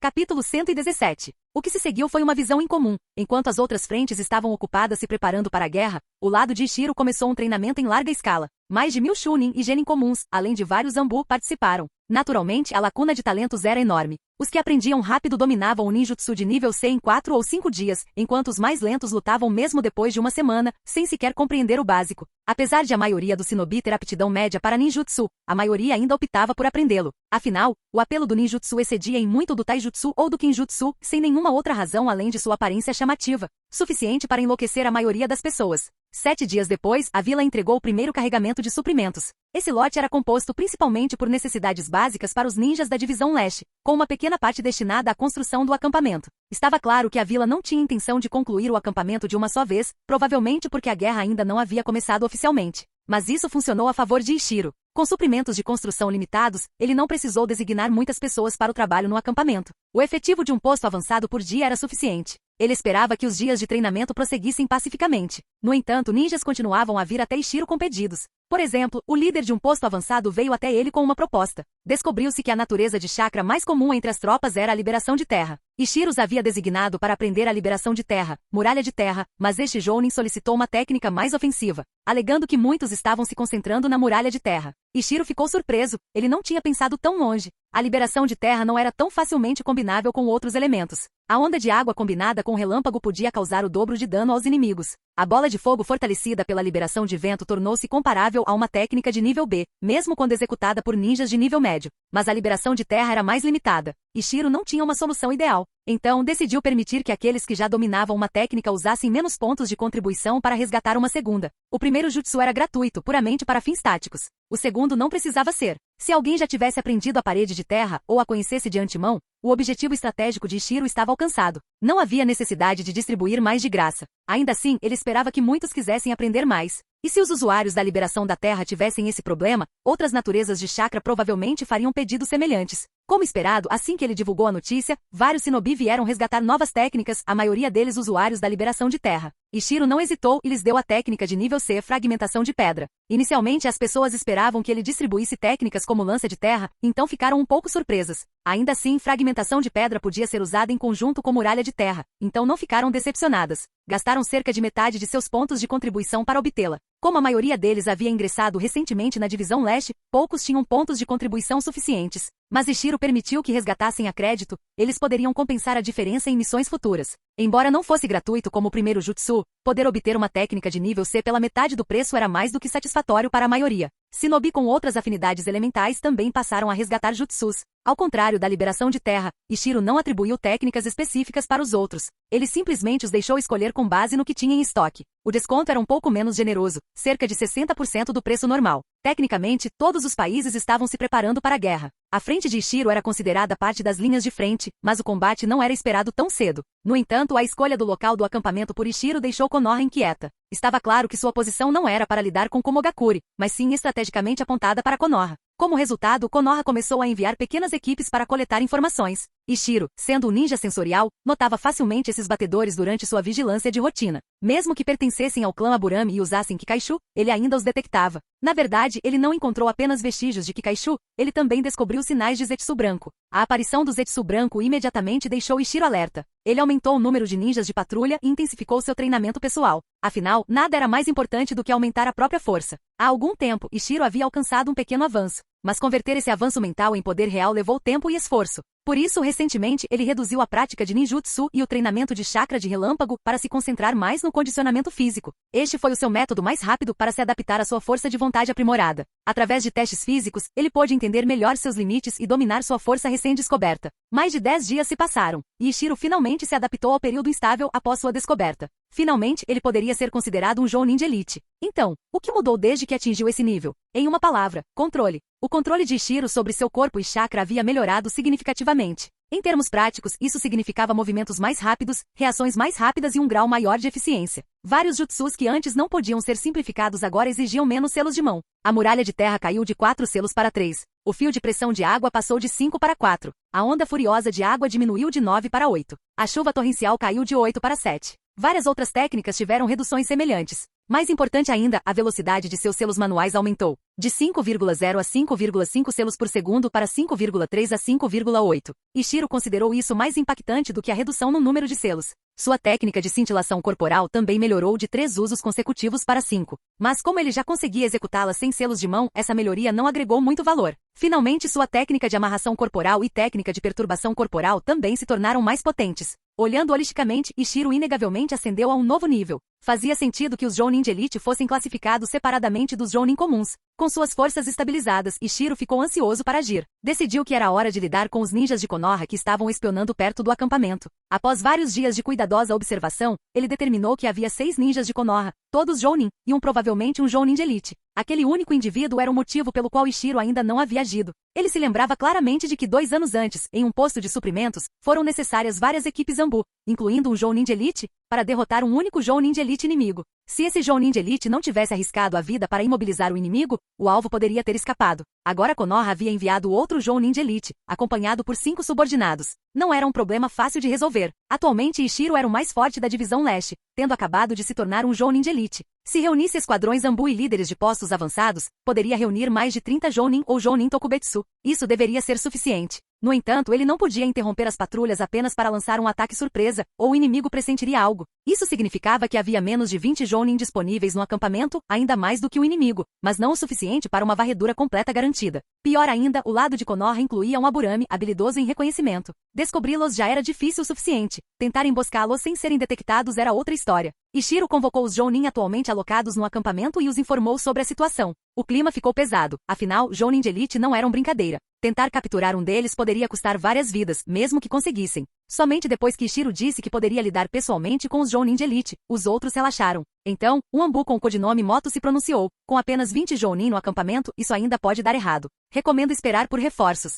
Capítulo 117. O que se seguiu foi uma visão incomum. Enquanto as outras frentes estavam ocupadas se preparando para a guerra, o lado de Ishiro começou um treinamento em larga escala. Mais de 1000 Chunin e Genin comuns, além de vários Ambu, participaram. Naturalmente, a lacuna de talentos era enorme. Os que aprendiam rápido dominavam o ninjutsu de nível C em 4 ou 5 dias, enquanto os mais lentos lutavam mesmo depois de uma semana, sem sequer compreender o básico. Apesar de a maioria do shinobi ter aptidão média para ninjutsu, a maioria ainda optava por aprendê-lo. Afinal, o apelo do ninjutsu excedia em muito do taijutsu ou do kinjutsu, sem nenhuma outra razão além de sua aparência chamativa, suficiente para enlouquecer a maioria das pessoas. 7 dias depois, a vila entregou o primeiro carregamento de suprimentos. Esse lote era composto principalmente por necessidades básicas para os ninjas da Divisão Leste, com uma pequena parte destinada à construção do acampamento. Estava claro que a vila não tinha intenção de concluir o acampamento de uma só vez, provavelmente porque a guerra ainda não havia começado oficialmente. Mas isso funcionou a favor de Ishiro. Com suprimentos de construção limitados, ele não precisou designar muitas pessoas para o trabalho no acampamento. O efetivo de um posto avançado por dia era suficiente. Ele esperava que os dias de treinamento prosseguissem pacificamente. No entanto, ninjas continuavam a vir até Ishiro com pedidos. Por exemplo, o líder de um posto avançado veio até ele com uma proposta. Descobriu-se que a natureza de chakra mais comum entre as tropas era a liberação de terra. Ishiro os havia designado para aprender a liberação de terra, muralha de terra, mas este jounin solicitou uma técnica mais ofensiva, alegando que muitos estavam se concentrando na muralha de terra. Ishiro ficou surpreso, ele não tinha pensado tão longe. A liberação de terra não era tão facilmente combinável com outros elementos. A onda de água combinada com relâmpago podia causar o dobro de dano aos inimigos. A bola de fogo fortalecida pela liberação de vento tornou-se comparável a uma técnica de nível B, mesmo quando executada por ninjas de nível médio. Mas a liberação de terra era mais limitada. Ishiro não tinha uma solução ideal. Então, decidiu permitir que aqueles que já dominavam uma técnica usassem menos pontos de contribuição para resgatar uma segunda. O primeiro jutsu era gratuito, puramente para fins táticos. O segundo não precisava ser. Se alguém já tivesse aprendido a parede de terra, ou a conhecesse de antemão, o objetivo estratégico de Ishiro estava alcançado. Não havia necessidade de distribuir mais de graça. Ainda assim, ele esperava que muitos quisessem aprender mais. E se os usuários da liberação da terra tivessem esse problema, outras naturezas de chakra provavelmente fariam pedidos semelhantes. Como esperado, assim que ele divulgou a notícia, vários shinobi vieram resgatar novas técnicas, a maioria deles usuários da liberação de terra. Ishiro não hesitou e lhes deu a técnica de nível C, fragmentação de pedra. Inicialmente as pessoas esperavam que ele distribuísse técnicas como lança de terra, então ficaram um pouco surpresas. Ainda assim, fragmentação de pedra podia ser usada em conjunto com muralha de terra, então não ficaram decepcionadas. Gastaram cerca de metade de seus pontos de contribuição para obtê-la. Como a maioria deles havia ingressado recentemente na divisão leste, poucos tinham pontos de contribuição suficientes. Mas Ishiro permitiu que resgatassem a crédito, eles poderiam compensar a diferença em missões futuras. Embora não fosse gratuito como o primeiro jutsu, poder obter uma técnica de nível C pela metade do preço era mais do que satisfatório para a maioria. Shinobi com outras afinidades elementais também passaram a resgatar jutsus. Ao contrário da liberação de terra, Ishiro não atribuiu técnicas específicas para os outros. Ele simplesmente os deixou escolher com base no que tinha em estoque. O desconto era um pouco menos generoso, cerca de 60% do preço normal. Tecnicamente, todos os países estavam se preparando para a guerra. A frente de Ishiro era considerada parte das linhas de frente, mas o combate não era esperado tão cedo. No entanto, a escolha do local do acampamento por Ishiro deixou Konoha inquieta. Estava claro que sua posição não era para lidar com Komogakure, mas sim estrategicamente apontada para Konoha. Como resultado, Konoha começou a enviar pequenas equipes para coletar informações. Ishiro, sendo um ninja sensorial, notava facilmente esses batedores durante sua vigilância de rotina. Mesmo que pertencessem ao clã Aburami e usassem Kikaishu, ele ainda os detectava. Na verdade, ele não encontrou apenas vestígios de Kikaishu, ele também descobriu sinais de Zetsu branco. A aparição do Zetsu branco imediatamente deixou Ishiro alerta. Ele aumentou o número de ninjas de patrulha e intensificou seu treinamento pessoal. Afinal, nada era mais importante do que aumentar a própria força. Há algum tempo, Ishiro havia alcançado um pequeno avanço. Mas converter esse avanço mental em poder real levou tempo e esforço. Por isso, recentemente, ele reduziu a prática de ninjutsu e o treinamento de chakra de relâmpago para se concentrar mais no condicionamento físico. Este foi o seu método mais rápido para se adaptar à sua força de vontade aprimorada. Através de testes físicos, ele pôde entender melhor seus limites e dominar sua força recém-descoberta. Mais de 10 dias se passaram, e Ishiro finalmente se adaptou ao período instável após sua descoberta. Finalmente, ele poderia ser considerado um jounin de elite. Então, o que mudou desde que atingiu esse nível? Em uma palavra, controle. O controle de Ishiro sobre seu corpo e chakra havia melhorado significativamente. Em termos práticos, isso significava movimentos mais rápidos, reações mais rápidas e um grau maior de eficiência. Vários jutsus que antes não podiam ser simplificados agora exigiam menos selos de mão. A muralha de terra caiu de 4 selos para 3. O fio de pressão de água passou de 5 para 4. A onda furiosa de água diminuiu de 9 para 8. A chuva torrencial caiu de 8 para 7. Várias outras técnicas tiveram reduções semelhantes. Mais importante ainda, a velocidade de seus selos manuais aumentou, de 5,0 a 5,5 selos por segundo para 5,3 a 5,8. Ishiro considerou isso mais impactante do que a redução no número de selos. Sua técnica de cintilação corporal também melhorou de 3 usos consecutivos para 5. Mas como ele já conseguia executá-la sem selos de mão, essa melhoria não agregou muito valor. Finalmente, sua técnica de amarração corporal e técnica de perturbação corporal também se tornaram mais potentes. Olhando holisticamente, Ishiro inegavelmente ascendeu a um novo nível. Fazia sentido que os jounin de elite fossem classificados separadamente dos jounin comuns. Com suas forças estabilizadas, Ishiro ficou ansioso para agir. Decidiu que era hora de lidar com os ninjas de Konoha que estavam espionando perto do acampamento. Após vários dias de cuidadosa observação, ele determinou que havia 6 ninjas de Konoha, todos jounin, e provavelmente um jounin de elite. Aquele único indivíduo era o motivo pelo qual Ishiro ainda não havia agido. Ele se lembrava claramente de que 2 anos antes, em um posto de suprimentos, foram necessárias várias equipes Zanbu, incluindo um Jounin de Elite, para derrotar um único Jounin de Elite inimigo. Se esse Jounin de Elite não tivesse arriscado a vida para imobilizar o inimigo, o alvo poderia ter escapado. Agora Konoha havia enviado outro Jounin de Elite, acompanhado por 5 subordinados. Não era um problema fácil de resolver. Atualmente Ishiro era o mais forte da divisão leste, tendo acabado de se tornar um Jounin de Elite. Se reunisse esquadrões Zanbu e líderes de postos avançados, poderia reunir mais de 30 Jounin ou Jounin Tokubetsu. Isso deveria ser suficiente. No entanto, ele não podia interromper as patrulhas apenas para lançar um ataque surpresa, ou o inimigo pressentiria algo. Isso significava que havia menos de 20 Jounin disponíveis no acampamento, ainda mais do que o inimigo, mas não o suficiente para uma varredura completa garantida. Pior ainda, o lado de Konoha incluía um Aburame habilidoso em reconhecimento. Descobri-los já era difícil o suficiente. Tentar emboscá-los sem serem detectados era outra história. Ishiro convocou os Jounin atualmente alocados no acampamento e os informou sobre a situação. O clima ficou pesado, afinal, Jounin de Elite não eram brincadeira. Tentar capturar um deles poderia custar várias vidas, mesmo que conseguissem. Somente depois que Ishiro disse que poderia lidar pessoalmente com os Jounin de Elite, os outros relaxaram. Então, um Anbu com o codinome Moto se pronunciou. Com apenas 20 Jounin no acampamento, isso ainda pode dar errado. Recomendo esperar por reforços.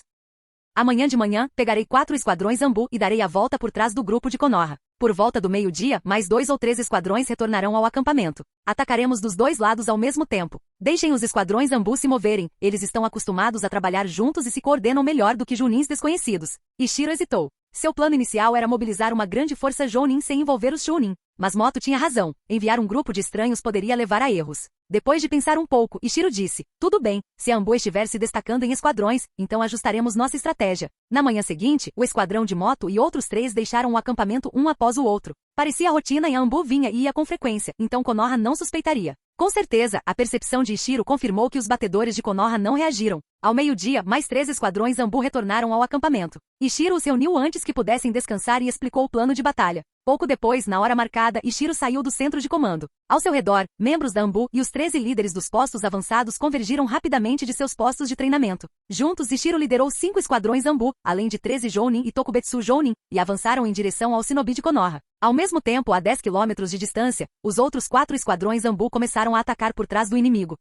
Amanhã de manhã, pegarei 4 esquadrões Anbu e darei a volta por trás do grupo de Konoha. Por volta do meio-dia, mais 2 ou 3 esquadrões retornarão ao acampamento. Atacaremos dos 2 lados ao mesmo tempo. Deixem os esquadrões Anbu se moverem, eles estão acostumados a trabalhar juntos e se coordenam melhor do que Jounins desconhecidos. Ishiro hesitou. Seu plano inicial era mobilizar uma grande força Jounin sem envolver os Chunin. Mas Moto tinha razão, enviar um grupo de estranhos poderia levar a erros. Depois de pensar um pouco, Ishiro disse, tudo bem, se a Anbu estiver se destacando em esquadrões, então ajustaremos nossa estratégia. Na manhã seguinte, o esquadrão de Moto e outros 3 deixaram o acampamento um após o outro. Parecia rotina e a Anbu vinha e ia com frequência, então Konoha não suspeitaria. Com certeza, a percepção de Ishiro confirmou que os batedores de Konoha não reagiram. Ao meio-dia, mais 3 esquadrões Anbu retornaram ao acampamento. Ishiro os reuniu antes que pudessem descansar e explicou o plano de batalha. Pouco depois, na hora marcada, Ishiro saiu do centro de comando. Ao seu redor, membros da Anbu e os 13 líderes dos postos avançados convergiram rapidamente de seus postos de treinamento. Juntos, Ishiro liderou 5 esquadrões Anbu, além de 13 Jounin e Tokubetsu Jounin, e avançaram em direção ao Shinobi de Konoha. Ao mesmo tempo, a 10 quilômetros de distância, os outros 4 esquadrões Anbu começaram a atacar por trás do inimigo.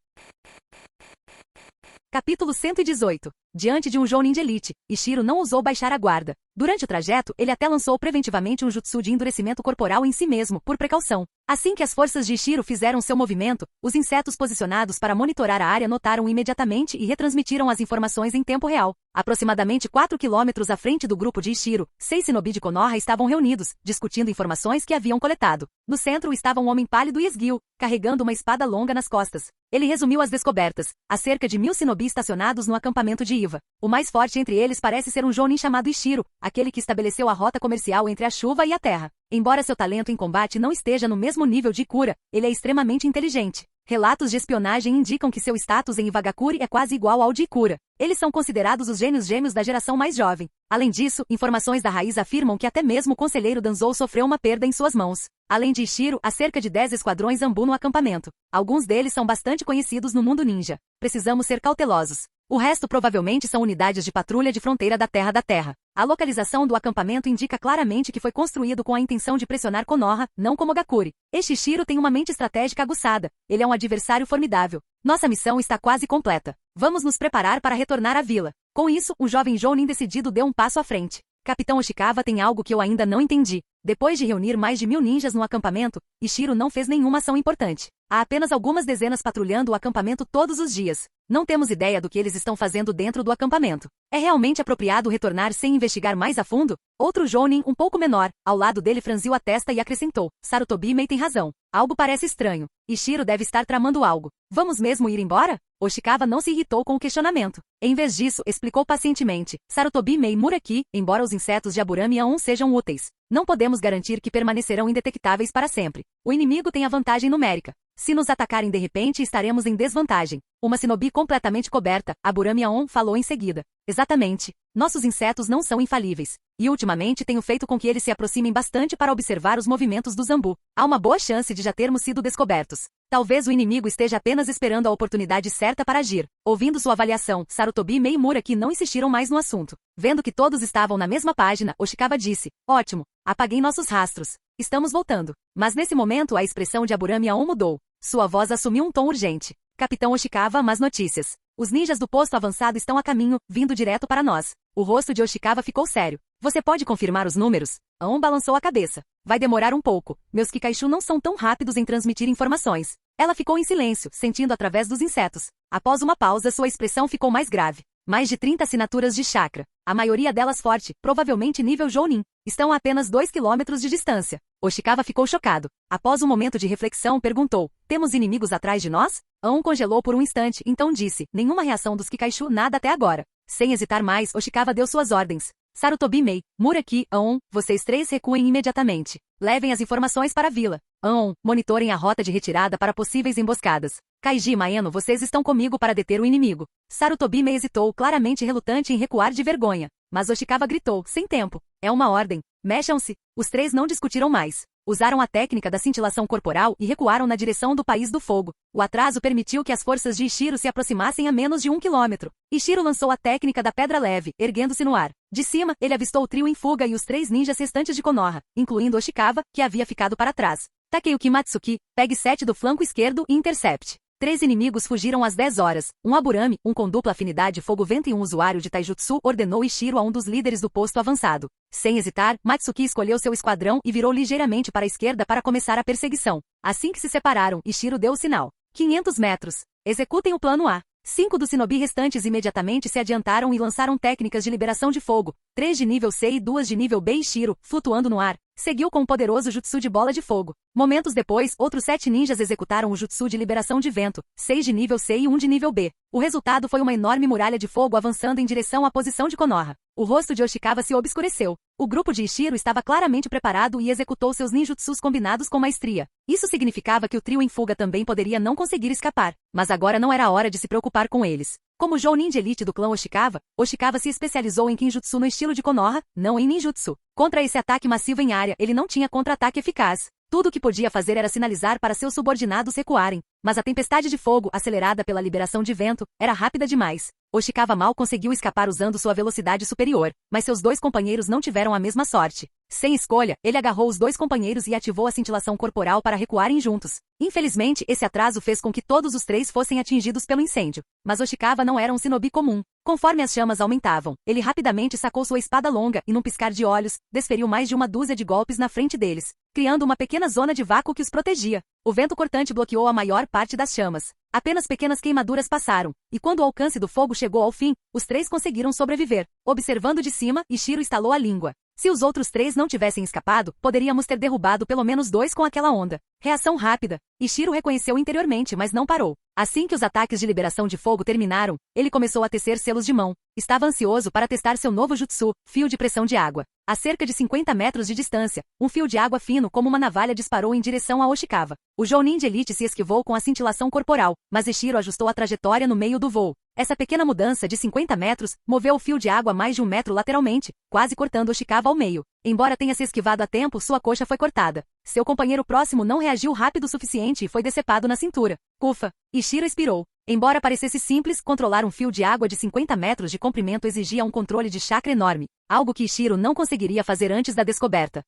Capítulo 118. Diante de um Jounin de Elite, Ishiro não ousou baixar a guarda. Durante o trajeto, ele até lançou preventivamente um jutsu de endurecimento corporal em si mesmo, por precaução. Assim que as forças de Ishiro fizeram seu movimento, os insetos posicionados para monitorar a área notaram imediatamente e retransmitiram as informações em tempo real. Aproximadamente 4 quilômetros à frente do grupo de Ishiro, 6 Shinobi de Konoha estavam reunidos, discutindo informações que haviam coletado. No centro estava um homem pálido e esguio, carregando uma espada longa nas costas. Ele resumiu as descobertas. Há cerca de 1000 Shinobi estacionados no acampamento de Iva. O mais forte entre eles parece ser um Jounin chamado Ishiro, aquele que estabeleceu a rota comercial entre a chuva e a terra. Embora seu talento em combate não esteja no mesmo nível de Ikura, ele é extremamente inteligente. Relatos de espionagem indicam que seu status em Iwagakure é quase igual ao de Ikura. Eles são considerados os gênios gêmeos da geração mais jovem. Além disso, informações da raiz afirmam que até mesmo o conselheiro Danzou sofreu uma perda em suas mãos. Além de Ishiro, há cerca de 10 esquadrões Anbu no acampamento. Alguns deles são bastante conhecidos no mundo ninja. Precisamos ser cautelosos. O resto provavelmente são unidades de patrulha de fronteira da Terra. A localização do acampamento indica claramente que foi construído com a intenção de pressionar Konoha, não Komogakure. Este Ishiro tem uma mente estratégica aguçada. Ele é um adversário formidável. Nossa missão está quase completa. Vamos nos preparar para retornar à vila. Com isso, um jovem Jounin decidido deu um passo à frente. Capitão Oshikawa tem algo que eu ainda não entendi. Depois de reunir mais de 1000 ninjas no acampamento, Ishiro não fez nenhuma ação importante. Há apenas algumas dezenas patrulhando o acampamento todos os dias. Não temos ideia do que eles estão fazendo dentro do acampamento. É realmente apropriado retornar sem investigar mais a fundo? Outro Jounin, um pouco menor, ao lado dele franziu a testa e acrescentou. Sarutobi Mei tem razão. Algo parece estranho. Ishiro deve estar tramando algo. Vamos mesmo ir embora? Oshikawa não se irritou com o questionamento. Em vez disso, explicou pacientemente. Sarutobi Mei Muraki, embora os insetos de Aburame A1 sejam úteis, não podemos garantir que permanecerão indetectáveis para sempre. O inimigo tem a vantagem numérica. Se nos atacarem de repente, estaremos em desvantagem. Uma Shinobi completamente coberta, Aburame A1 falou em seguida. Exatamente. Nossos insetos não são infalíveis. E ultimamente tenho feito com que eles se aproximem bastante para observar os movimentos do Zanbu. Há uma boa chance de já termos sido descobertos. Talvez o inimigo esteja apenas esperando a oportunidade certa para agir. Ouvindo sua avaliação, Sarutobi e Muraki não insistiram mais no assunto. Vendo que todos estavam na mesma página, Oshikawa disse, ótimo, apaguei nossos rastros. Estamos voltando. Mas nesse momento a expressão de Aburame A1 mudou. Sua voz assumiu um tom urgente. Capitão Oshikawa, más notícias. Os ninjas do posto avançado estão a caminho, vindo direto para nós. O rosto de Oshikawa ficou sério. Você pode confirmar os números? Aon balançou a cabeça. Vai demorar um pouco. Meus Kikaishu não são tão rápidos em transmitir informações. Ela ficou em silêncio, sentindo através dos insetos. Após uma pausa, sua expressão ficou mais grave. Mais de 30 assinaturas de chakra. A maioria delas forte, provavelmente nível Jounin. Estão a apenas 2 quilômetros de distância. Oshikawa ficou chocado. Após um momento de reflexão, perguntou: temos inimigos atrás de nós? Aon congelou por um instante, então disse: nenhuma reação dos Kikaishu, nada até agora. Sem hesitar mais, Oshikawa deu suas ordens. Sarutobi Mei, Muraki, Aon, vocês três recuem imediatamente. Levem as informações para a vila. Aon, monitorem a rota de retirada para possíveis emboscadas. Kaiji e Maeno, vocês estão comigo para deter o inimigo. Sarutobi Mei hesitou, claramente relutante em recuar de vergonha. Mas Oshikawa gritou: sem tempo. É uma ordem. Mexam-se. Os três não discutiram mais. Usaram a técnica da cintilação corporal e recuaram na direção do País do Fogo. O atraso permitiu que as forças de Ishiro se aproximassem a menos de 1 quilômetro. Ishiro lançou a técnica da pedra leve, erguendo-se no ar. De cima, ele avistou o trio em fuga e os 3 ninjas restantes de Konoha, incluindo Oshikawa, que havia ficado para trás. Takeuki Matsuki, pegue 7 do flanco esquerdo e intercepte. 3 inimigos fugiram às 10 horas. Um Aburame, um com dupla afinidade fogo-vento e um usuário de taijutsu, ordenou Ishiro a um dos líderes do posto avançado. Sem hesitar, Matsuki escolheu seu esquadrão e virou ligeiramente para a esquerda para começar a perseguição. Assim que se separaram, Ishiro deu o sinal. 500 metros. Executem o plano A. 5 dos shinobi restantes imediatamente se adiantaram e lançaram técnicas de liberação de fogo. 3 de nível C e 2 de nível B. Ishiro, flutuando no ar, seguiu com um poderoso jutsu de bola de fogo. Momentos depois, outros 7 ninjas executaram o jutsu de liberação de vento, 6 de nível C e 1 de nível B. O resultado foi uma enorme muralha de fogo avançando em direção à posição de Konoha. O rosto de Oshikawa se obscureceu. O grupo de Ishiro estava claramente preparado e executou seus ninjutsus combinados com maestria. Isso significava que o trio em fuga também poderia não conseguir escapar, mas agora não era a hora de se preocupar com eles. Como Jounin de elite do clã Oshikawa, Oshikawa se especializou em Kinjutsu no estilo de Konoha, não em ninjutsu. Contra esse ataque massivo em área, ele não tinha contra-ataque eficaz. Tudo o que podia fazer era sinalizar para seus subordinados recuarem, mas a tempestade de fogo, acelerada pela liberação de vento, era rápida demais. Oshikawa mal conseguiu escapar usando sua velocidade superior, mas seus 2 companheiros não tiveram a mesma sorte. Sem escolha, ele agarrou os 2 companheiros e ativou a cintilação corporal para recuarem juntos. Infelizmente, esse atraso fez com que todos os 3 fossem atingidos pelo incêndio. Mas Oshikawa não era um shinobi comum. Conforme as chamas aumentavam, ele rapidamente sacou sua espada longa e, num piscar de olhos, desferiu mais de uma dúzia de golpes na frente deles, criando uma pequena zona de vácuo que os protegia. O vento cortante bloqueou a maior parte das chamas. Apenas pequenas queimaduras passaram, e quando o alcance do fogo chegou ao fim, os 3 conseguiram sobreviver. Observando de cima, Ishiro estalou a língua. Se os outros 3 não tivessem escapado, poderíamos ter derrubado pelo menos 2 com aquela onda. Reação rápida. Ishiro reconheceu interiormente, mas não parou. Assim que os ataques de liberação de fogo terminaram, ele começou a tecer selos de mão. Estava ansioso para testar seu novo jutsu, fio de pressão de água. A cerca de 50 metros de distância, um fio de água fino como uma navalha disparou em direção a Oshikawa. O Jounin de elite se esquivou com a cintilação corporal, mas Ishiro ajustou a trajetória no meio do voo. Essa pequena mudança de 50 metros moveu o fio de água mais de 1 metro lateralmente, quase cortando Oshikawa ao meio. Embora tenha se esquivado a tempo, sua coxa foi cortada. Seu companheiro próximo não reagiu rápido o suficiente e foi decepado na cintura. Ufa! Ishiro expirou. Embora parecesse simples, controlar um fio de água de 50 metros de comprimento exigia um controle de chakra enorme, algo que Ishiro não conseguiria fazer antes da descoberta.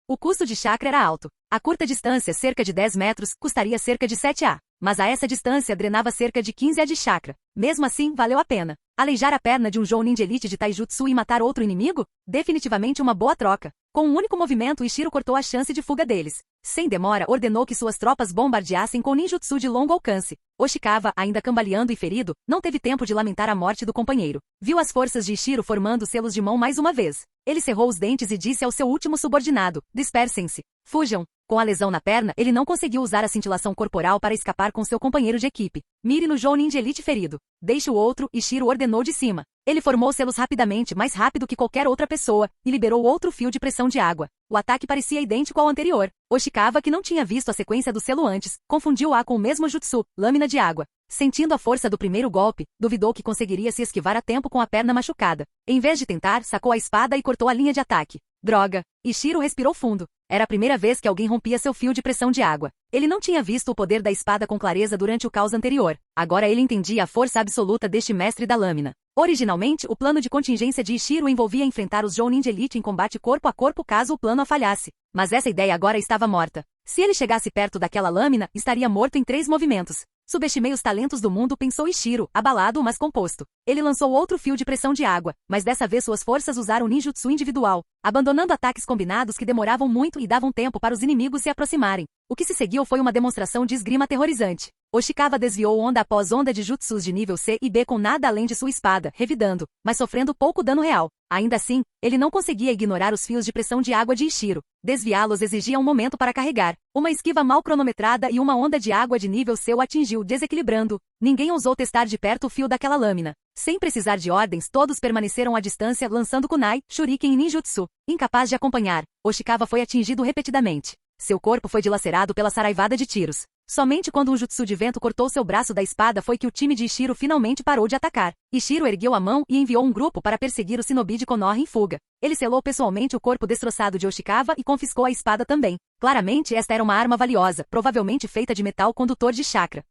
O custo de chakra era alto. A curta distância, cerca de 10 metros, custaria cerca de 7A. Mas a essa distância drenava cerca de 15A de chakra. Mesmo assim, valeu a pena. Aleijar a perna de um Jounin de elite de taijutsu e matar outro inimigo? Definitivamente uma boa troca. Com um único movimento, Ishiro cortou a chance de fuga deles. Sem demora, ordenou que suas tropas bombardeassem com ninjutsu de longo alcance. Oshikawa, ainda cambaleando e ferido, não teve tempo de lamentar a morte do companheiro. Viu as forças de Ishiro formando selos de mão mais uma vez. Ele cerrou os dentes e disse ao seu último subordinado: dispersem-se. Fujam. Com a lesão na perna, ele não conseguiu usar a cintilação corporal para escapar com seu companheiro de equipe. Mire no Jounin de elite ferido. Deixe o outro, Ishiro ordenou de cima. Ele formou selos rapidamente, mais rápido que qualquer outra pessoa, e liberou outro fio de pressão de água. O ataque parecia idêntico ao anterior. Oshikawa, que não tinha visto a sequência do selo antes, confundiu-a com o mesmo jutsu, lâmina de água. Sentindo a força do primeiro golpe, duvidou que conseguiria se esquivar a tempo com a perna machucada. Em vez de tentar, sacou a espada e cortou a linha de ataque. Droga! Ishiro respirou fundo. Era a primeira vez que alguém rompia seu fio de pressão de água. Ele não tinha visto o poder da espada com clareza durante o caos anterior. Agora ele entendia a força absoluta deste mestre da lâmina. Originalmente, o plano de contingência de Ishiro envolvia enfrentar os Jounin de elite em combate corpo a corpo caso o plano falhasse. Mas essa ideia agora estava morta. Se ele chegasse perto daquela lâmina, estaria morto em 3 movimentos. Subestimei os talentos do mundo, pensou Ishiro, abalado mas composto. Ele lançou outro fio de pressão de água, mas dessa vez suas forças usaram ninjutsu individual, abandonando ataques combinados que demoravam muito e davam tempo para os inimigos se aproximarem. O que se seguiu foi uma demonstração de esgrima aterrorizante. Oshikawa desviou onda após onda de jutsus de nível C e B com nada além de sua espada, revidando, mas sofrendo pouco dano real. Ainda assim, ele não conseguia ignorar os fios de pressão de água de Ishiro. Desviá-los exigia um momento para carregar. Uma esquiva mal cronometrada e uma onda de água de nível C o atingiu, desequilibrando. Ninguém ousou testar de perto o fio daquela lâmina. Sem precisar de ordens, todos permaneceram à distância lançando kunai, shuriken e ninjutsu. Incapaz de acompanhar, Oshikawa foi atingido repetidamente. Seu corpo foi dilacerado pela saraivada de tiros. Somente quando um jutsu de vento cortou seu braço da espada foi que o time de Ishiro finalmente parou de atacar. Ishiro ergueu a mão e enviou um grupo para perseguir o shinobi de Konoha em fuga. Ele selou pessoalmente o corpo destroçado de Oshikawa e confiscou a espada também. Claramente esta era uma arma valiosa, provavelmente feita de metal condutor de chakra.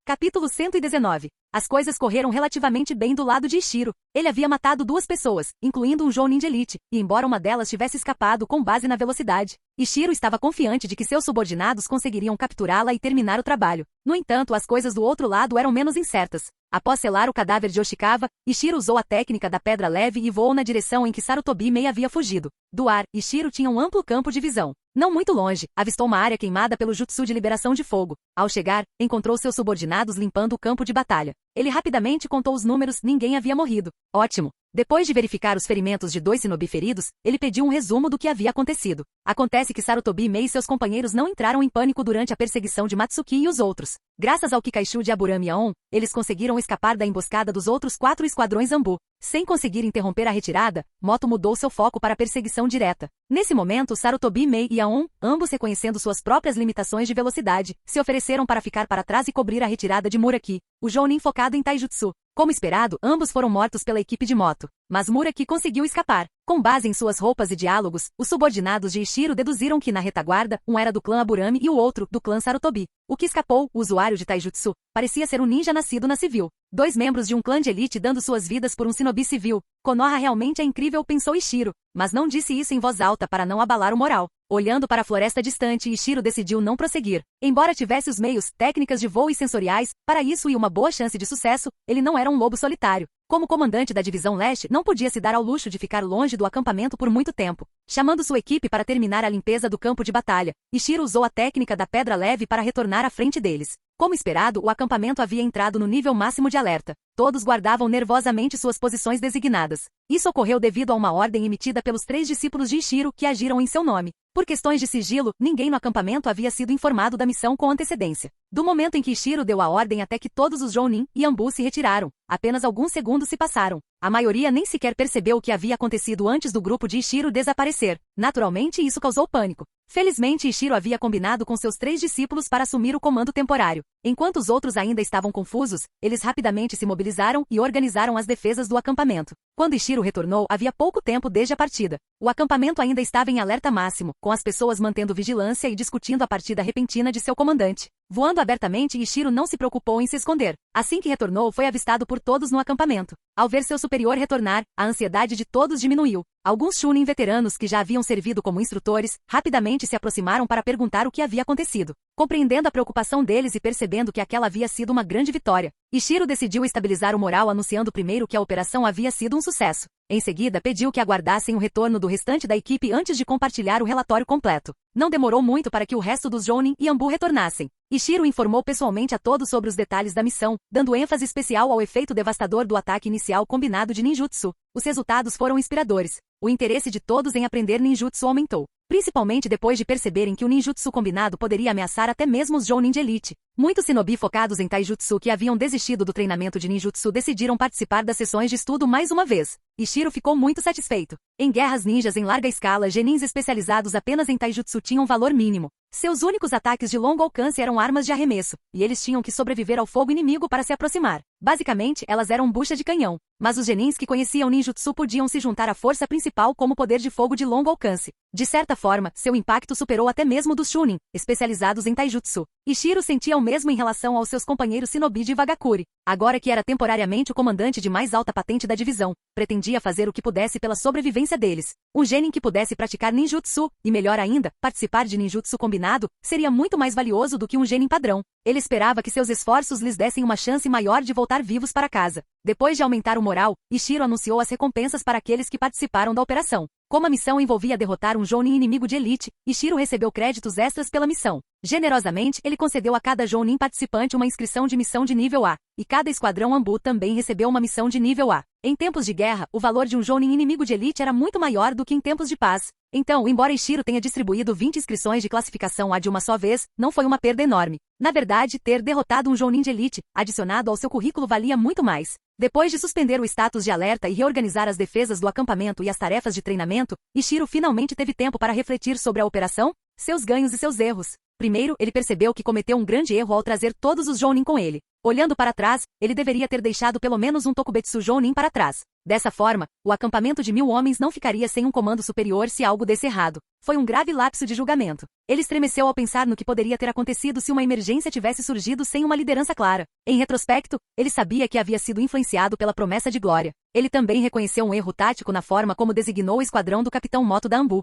Capítulo 119. As coisas correram relativamente bem do lado de Ishiro. Ele havia matado 2 pessoas, incluindo um Jounin de elite, e embora uma delas tivesse escapado com base na velocidade, Ishiro estava confiante de que seus subordinados conseguiriam capturá-la e terminar o trabalho. No entanto, as coisas do outro lado eram menos incertas. Após selar o cadáver de Oshikawa, Ishiro usou a técnica da pedra leve e voou na direção em que Sarutobi Mei havia fugido. Do ar, Ishiro tinha um amplo campo de visão. Não muito longe, avistou uma área queimada pelo jutsu de liberação de fogo. Ao chegar, encontrou seus subordinados limpando o campo de batalha. Ele rapidamente contou os números, ninguém havia morrido. Ótimo! Depois de verificar os ferimentos de 2 shinobi feridos, ele pediu um resumo do que havia acontecido. Acontece que Sarutobi Mei e seus companheiros não entraram em pânico durante a perseguição de Matsuki e os outros. Graças ao Kikaishu de Aburame e Aon, eles conseguiram escapar da emboscada dos outros 4 esquadrões Anbu. Sem conseguir interromper a retirada, Moto mudou seu foco para a perseguição direta. Nesse momento, Sarutobi Mei e Aon, ambos reconhecendo suas próprias limitações de velocidade, se ofereceram para ficar para trás e cobrir a retirada de Muraki, o Jounin focado em Taijutsu. Como esperado, ambos foram mortos pela equipe de Moto. Mas Muraki conseguiu escapar. Com base em suas roupas e diálogos, os subordinados de Ishiro deduziram que na retaguarda, um era do clã Aburame e o outro, do clã Sarutobi. O que escapou, o usuário de Taijutsu, parecia ser um ninja nascido na civil. 2 membros de um clã de elite dando suas vidas por um shinobi civil. Konoha realmente é incrível, pensou Ishiro, mas não disse isso em voz alta para não abalar o moral. Olhando para a floresta distante, Ishiro decidiu não prosseguir. Embora tivesse os meios, técnicas de voo e sensoriais, para isso e uma boa chance de sucesso, ele não era um lobo solitário. Como comandante da Divisão Leste, não podia se dar ao luxo de ficar longe do acampamento por muito tempo. Chamando sua equipe para terminar a limpeza do campo de batalha, Ishiro usou a técnica da pedra leve para retornar à frente deles. Como esperado, o acampamento havia entrado no nível máximo de alerta. Todos guardavam nervosamente suas posições designadas. Isso ocorreu devido a uma ordem emitida pelos 3 discípulos de Ishiro que agiram em seu nome. Por questões de sigilo, ninguém no acampamento havia sido informado da missão com antecedência. Do momento em que Ishiro deu a ordem até que todos os Jounin e Anbu se retiraram, apenas alguns segundos se passaram. A maioria nem sequer percebeu o que havia acontecido antes do grupo de Ishiro desaparecer. Naturalmente, isso causou pânico. Felizmente, Ishiro havia combinado com seus 3 discípulos para assumir o comando temporário. Enquanto os outros ainda estavam confusos, eles rapidamente se mobilizaram e organizaram as defesas do acampamento. Quando Ishiro retornou, havia pouco tempo desde a partida. O acampamento ainda estava em alerta máximo, com as pessoas mantendo vigilância e discutindo a partida repentina de seu comandante. Voando abertamente, Ishiro não se preocupou em se esconder. Assim que retornou, foi avistado por todos no acampamento. Ao ver seu superior retornar, a ansiedade de todos diminuiu. Alguns Chunin veteranos que já haviam servido como instrutores, rapidamente se aproximaram para perguntar o que havia acontecido. Compreendendo a preocupação deles e percebendo que aquela havia sido uma grande vitória, Ishiro decidiu estabilizar o moral anunciando primeiro que a operação havia sido um sucesso. Em seguida, pediu que aguardassem o retorno do restante da equipe antes de compartilhar o relatório completo. Não demorou muito para que o resto dos Jounin e Anbu retornassem. Ishiro informou pessoalmente a todos sobre os detalhes da missão, dando ênfase especial ao efeito devastador do ataque inicial combinado de ninjutsu. Os resultados foram inspiradores. O interesse de todos em aprender ninjutsu aumentou, principalmente depois de perceberem que o ninjutsu combinado poderia ameaçar até mesmo os Jounin de elite. Muitos shinobi focados em taijutsu que haviam desistido do treinamento de ninjutsu decidiram participar das sessões de estudo mais uma vez. Ishiro ficou muito satisfeito. Em guerras ninjas em larga escala, genins especializados apenas em taijutsu tinham valor mínimo. Seus únicos ataques de longo alcance eram armas de arremesso, e eles tinham que sobreviver ao fogo inimigo para se aproximar. Basicamente, elas eram bucha de canhão. Mas os genins que conheciam ninjutsu podiam se juntar à força principal como poder de fogo de longo alcance. De certa forma, seu impacto superou até mesmo dos Chunin, especializados em taijutsu. Ishiro sentia o mesmo em relação aos seus companheiros shinobi de Wagakure. Agora que era temporariamente o comandante de mais alta patente da divisão, pretendia fazer o que pudesse pela sobrevivência deles. Um genin que pudesse praticar ninjutsu, e melhor ainda, participar de ninjutsu combinado combinado, seria muito mais valioso do que um genin padrão. Ele esperava que seus esforços lhes dessem uma chance maior de voltar vivos para casa. Depois de aumentar o moral, Ishiro anunciou as recompensas para aqueles que participaram da operação. Como a missão envolvia derrotar um Jounin inimigo de elite, Ishiro recebeu créditos extras pela missão. Generosamente, ele concedeu a cada Jounin participante uma inscrição de missão de nível A, e cada esquadrão Anbu também recebeu uma missão de nível A. Em tempos de guerra, o valor de um Jounin inimigo de elite era muito maior do que em tempos de paz. Então, embora Ishiro tenha distribuído 20 inscrições de classificação A de uma só vez, não foi uma perda enorme. Na verdade, ter derrotado um Jounin de elite, adicionado ao seu currículo, valia muito mais. Depois de suspender o status de alerta e reorganizar as defesas do acampamento e as tarefas de treinamento, Ishiro finalmente teve tempo para refletir sobre a operação, seus ganhos e seus erros. Primeiro, ele percebeu que cometeu um grande erro ao trazer todos os Jounin com ele. Olhando para trás, ele deveria ter deixado pelo menos um Tokubetsu Jounin para trás. Dessa forma, o acampamento de 1000 homens não ficaria sem um comando superior se algo desse errado. Foi um grave lapso de julgamento. Ele estremeceu ao pensar no que poderia ter acontecido se uma emergência tivesse surgido sem uma liderança clara. Em retrospecto, ele sabia que havia sido influenciado pela promessa de glória. Ele também reconheceu um erro tático na forma como designou o esquadrão do Capitão Moto da Anbu.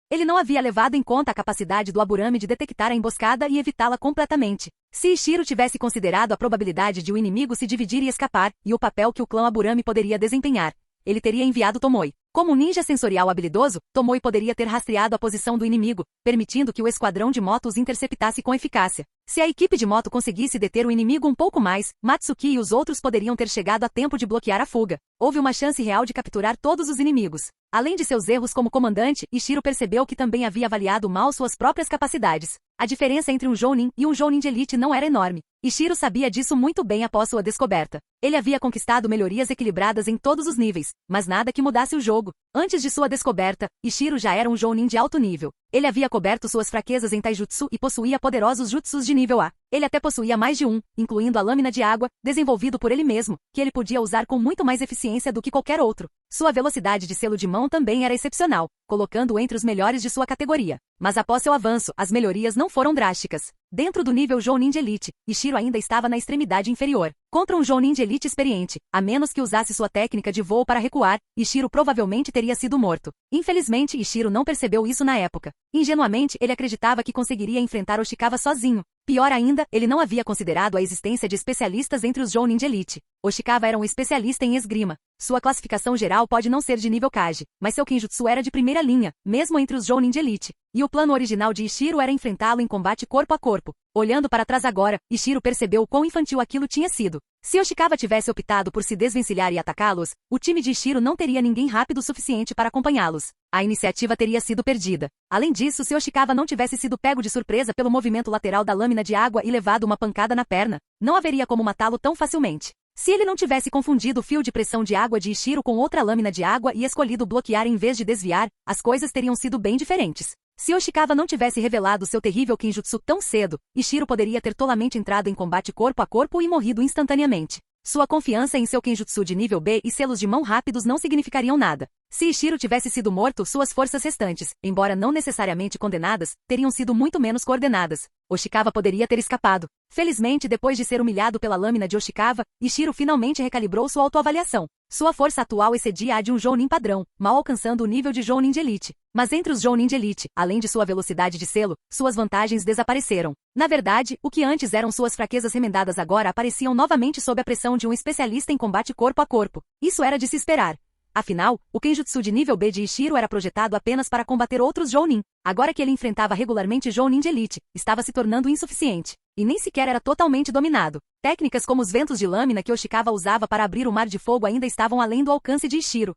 Ele não havia levado em conta a capacidade do Aburame de detectar a emboscada e evitá-la completamente. Se Ishiro tivesse considerado a probabilidade de o inimigo se dividir e escapar, e o papel que o clã Aburame poderia desempenhar, ele teria enviado Tomoe. Como um ninja sensorial habilidoso, Tomoe poderia ter rastreado a posição do inimigo, permitindo que o esquadrão de moto os interceptasse com eficácia. Se a equipe de moto conseguisse deter o inimigo um pouco mais, Matsuki e os outros poderiam ter chegado a tempo de bloquear a fuga. Houve uma chance real de capturar todos os inimigos. Além de seus erros como comandante, Ishiro percebeu que também havia avaliado mal suas próprias capacidades. A diferença entre um Jounin e um Jounin de elite não era enorme. Ishiro sabia disso muito bem após sua descoberta. Ele havia conquistado melhorias equilibradas em todos os níveis, mas nada que mudasse o jogo. Antes de sua descoberta, Ishiro já era um Jounin de alto nível. Ele havia coberto suas fraquezas em Taijutsu e possuía poderosos jutsus de nível A. Ele até possuía mais de um, incluindo a lâmina de água, desenvolvido por ele mesmo, que ele podia usar com muito mais eficiência do que qualquer outro. Sua velocidade de selo de mão também era excepcional, colocando-o entre os melhores de sua categoria. Mas após seu avanço, as melhorias não foram drásticas. Dentro do nível Jounin de elite, Ishiro ainda estava na extremidade inferior. Contra um Jounin de elite experiente, a menos que usasse sua técnica de voo para recuar, Ishiro provavelmente teria sido morto. Infelizmente, Ishiro não percebeu isso na época. Ingenuamente, ele acreditava que conseguiria enfrentar Oshikawa sozinho. Pior ainda, ele não havia considerado a existência de especialistas entre os Jounin de elite. Oshikawa era um especialista em esgrima. Sua classificação geral pode não ser de nível Kage, mas seu Kenjutsu era de primeira linha, mesmo entre os Jounin de elite. E o plano original de Ishiro era enfrentá-lo em combate corpo a corpo. Olhando para trás agora, Ishiro percebeu o quão infantil aquilo tinha sido. Se Oshikawa tivesse optado por se desvencilhar e atacá-los, o time de Ishiro não teria ninguém rápido o suficiente para acompanhá-los. A iniciativa teria sido perdida. Além disso, se Oshikawa não tivesse sido pego de surpresa pelo movimento lateral da lâmina de água e levado uma pancada na perna, não haveria como matá-lo tão facilmente. Se ele não tivesse confundido o fio de pressão de água de Ishiro com outra lâmina de água e escolhido bloquear em vez de desviar, as coisas teriam sido bem diferentes. Se Oshikawa não tivesse revelado seu terrível Kenjutsu tão cedo, Ishiro poderia ter tolamente entrado em combate corpo a corpo e morrido instantaneamente. Sua confiança em seu Kenjutsu de nível B e selos de mão rápidos não significariam nada. Se Ishiro tivesse sido morto, suas forças restantes, embora não necessariamente condenadas, teriam sido muito menos coordenadas. Oshikawa poderia ter escapado. Felizmente, depois de ser humilhado pela lâmina de Oshikawa, Ishiro finalmente recalibrou sua autoavaliação. Sua força atual excedia a de um Jounin padrão, mal alcançando o nível de Jounin de elite. Mas entre os Jounin de elite, além de sua velocidade de selo, suas vantagens desapareceram. Na verdade, o que antes eram suas fraquezas remendadas agora apareciam novamente sob a pressão de um especialista em combate corpo a corpo. Isso era de se esperar. Afinal, o Kenjutsu de nível B de Ishiro era projetado apenas para combater outros Jounin. Agora que ele enfrentava regularmente Jounin de elite, estava se tornando insuficiente. E nem sequer era totalmente dominado. Técnicas como os ventos de lâmina que Oshikawa usava para abrir o mar de fogo ainda estavam além do alcance de Ishiro.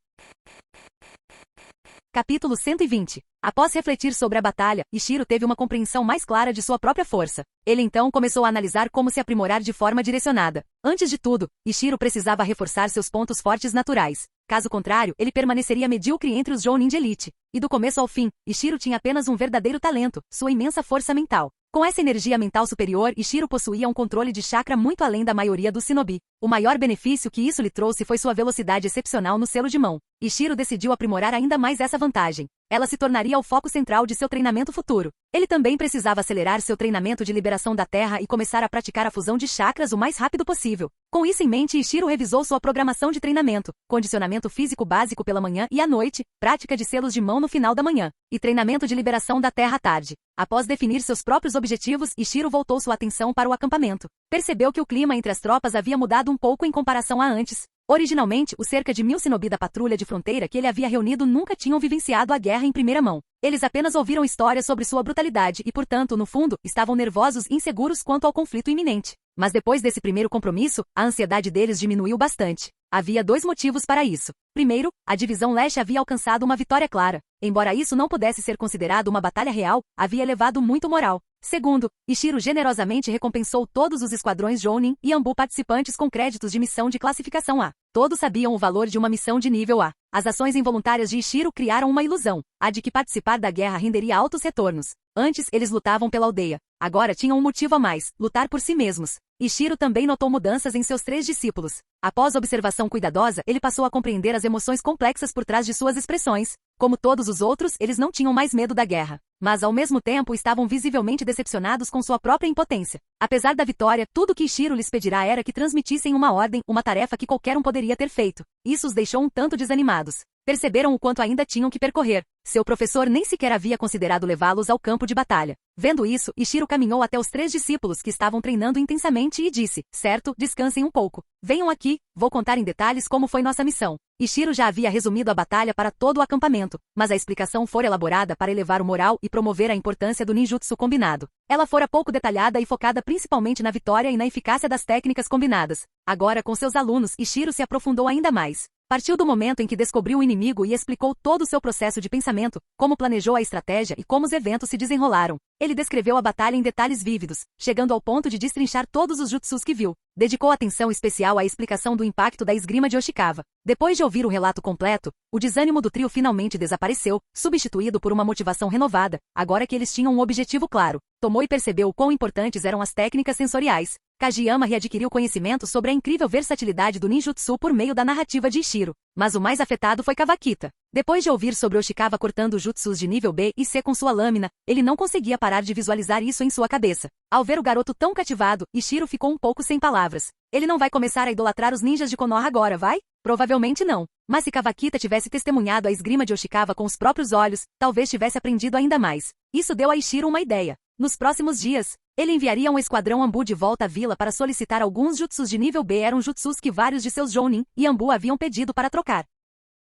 Capítulo 120. Após refletir sobre a batalha, Ishiro teve uma compreensão mais clara de sua própria força. Ele então começou a analisar como se aprimorar de forma direcionada. Antes de tudo, Ishiro precisava reforçar seus pontos fortes naturais. Caso contrário, ele permaneceria medíocre entre os Jounin de elite. E do começo ao fim, Ishiro tinha apenas um verdadeiro talento, sua imensa força mental. Com essa energia mental superior, Ishiro possuía um controle de chakra muito além da maioria dos shinobi. O maior benefício que isso lhe trouxe foi sua velocidade excepcional no selo de mão. Ishiro decidiu aprimorar ainda mais essa vantagem. ela se tornaria o foco central de seu treinamento futuro. Ele também precisava acelerar seu treinamento de liberação da Terra e começar a praticar a fusão de chakras o mais rápido possível. Com isso em mente, Ishiro revisou sua programação de treinamento, condicionamento físico básico pela manhã e à noite, prática de selos de mão no final da manhã, e treinamento de liberação da Terra à tarde. Após definir seus próprios objetivos, Ishiro voltou sua atenção para o acampamento. Percebeu que o clima entre as tropas havia mudado um pouco em comparação a antes. Originalmente, os cerca de 1000 shinobi da patrulha de fronteira que ele havia reunido nunca tinham vivenciado a guerra em primeira mão. Eles apenas ouviram histórias sobre sua brutalidade e, portanto, no fundo, estavam nervosos e inseguros quanto ao conflito iminente. Mas depois desse primeiro compromisso, a ansiedade deles diminuiu bastante. Havia 2 motivos para isso. Primeiro, a Divisão Leste havia alcançado uma vitória clara. Embora isso não pudesse ser considerado uma batalha real, havia elevado muito moral. Segundo, Ishiro generosamente recompensou todos os esquadrões Jounin e Anbu participantes com créditos de missão de classificação A. Todos sabiam o valor de uma missão de nível A. As ações involuntárias de Ishiro criaram uma ilusão, a de que participar da guerra renderia altos retornos. Antes, eles lutavam pela aldeia. Agora tinham um motivo a mais, lutar por si mesmos. Ishiro também notou mudanças em seus 3 discípulos. Após observação cuidadosa, ele passou a compreender as emoções complexas por trás de suas expressões. Como todos os outros, eles não tinham mais medo da guerra. Mas ao mesmo tempo estavam visivelmente decepcionados com sua própria impotência. Apesar da vitória, tudo que Ishiro lhes pedirá era que transmitissem uma ordem, uma tarefa que qualquer um poderia ter feito. Isso os deixou um tanto desanimados. Perceberam o quanto ainda tinham que percorrer. Seu professor nem sequer havia considerado levá-los ao campo de batalha. Vendo isso, Ishiro caminhou até os 3 discípulos que estavam treinando intensamente e disse: certo, descansem um pouco. Venham aqui, vou contar em detalhes como foi nossa missão. Ishiro já havia resumido a batalha para todo o acampamento, mas a explicação fora elaborada para elevar o moral e promover a importância do ninjutsu combinado. Ela fora pouco detalhada e focada principalmente na vitória e na eficácia das técnicas combinadas. Agora, com seus alunos, Ishiro se aprofundou ainda mais. Partiu do momento em que descobriu o inimigo e explicou todo o seu processo de pensamento, como planejou a estratégia e como os eventos se desenrolaram. Ele descreveu a batalha em detalhes vívidos, chegando ao ponto de destrinchar todos os jutsus que viu. Dedicou atenção especial à explicação do impacto da esgrima de Yoshikawa. Depois de ouvir o relato completo, o desânimo do trio finalmente desapareceu, substituído por uma motivação renovada, agora que eles tinham um objetivo claro. Tomou e percebeu o quão importantes eram as técnicas sensoriais. Kageyama readquiriu conhecimento sobre a incrível versatilidade do ninjutsu por meio da narrativa de Ishiro. Mas o mais afetado foi Kawakita. Depois de ouvir sobre Yoshikawa cortando jutsus de nível B e C com sua lâmina, ele não conseguia parar de visualizar isso em sua cabeça. Ao ver o garoto tão cativado, Ishiro ficou um pouco sem palavras. Ele não vai começar a idolatrar os ninjas de Konoha agora, vai? Provavelmente não. Mas se Kawakita tivesse testemunhado a esgrima de Yoshikawa com os próprios olhos, talvez tivesse aprendido ainda mais. Isso deu a Ishiro uma ideia. Nos próximos dias, ele enviaria um esquadrão Anbu de volta à vila para solicitar alguns jutsus de nível B. Eram jutsus que vários de seus Jounin e Anbu haviam pedido para trocar.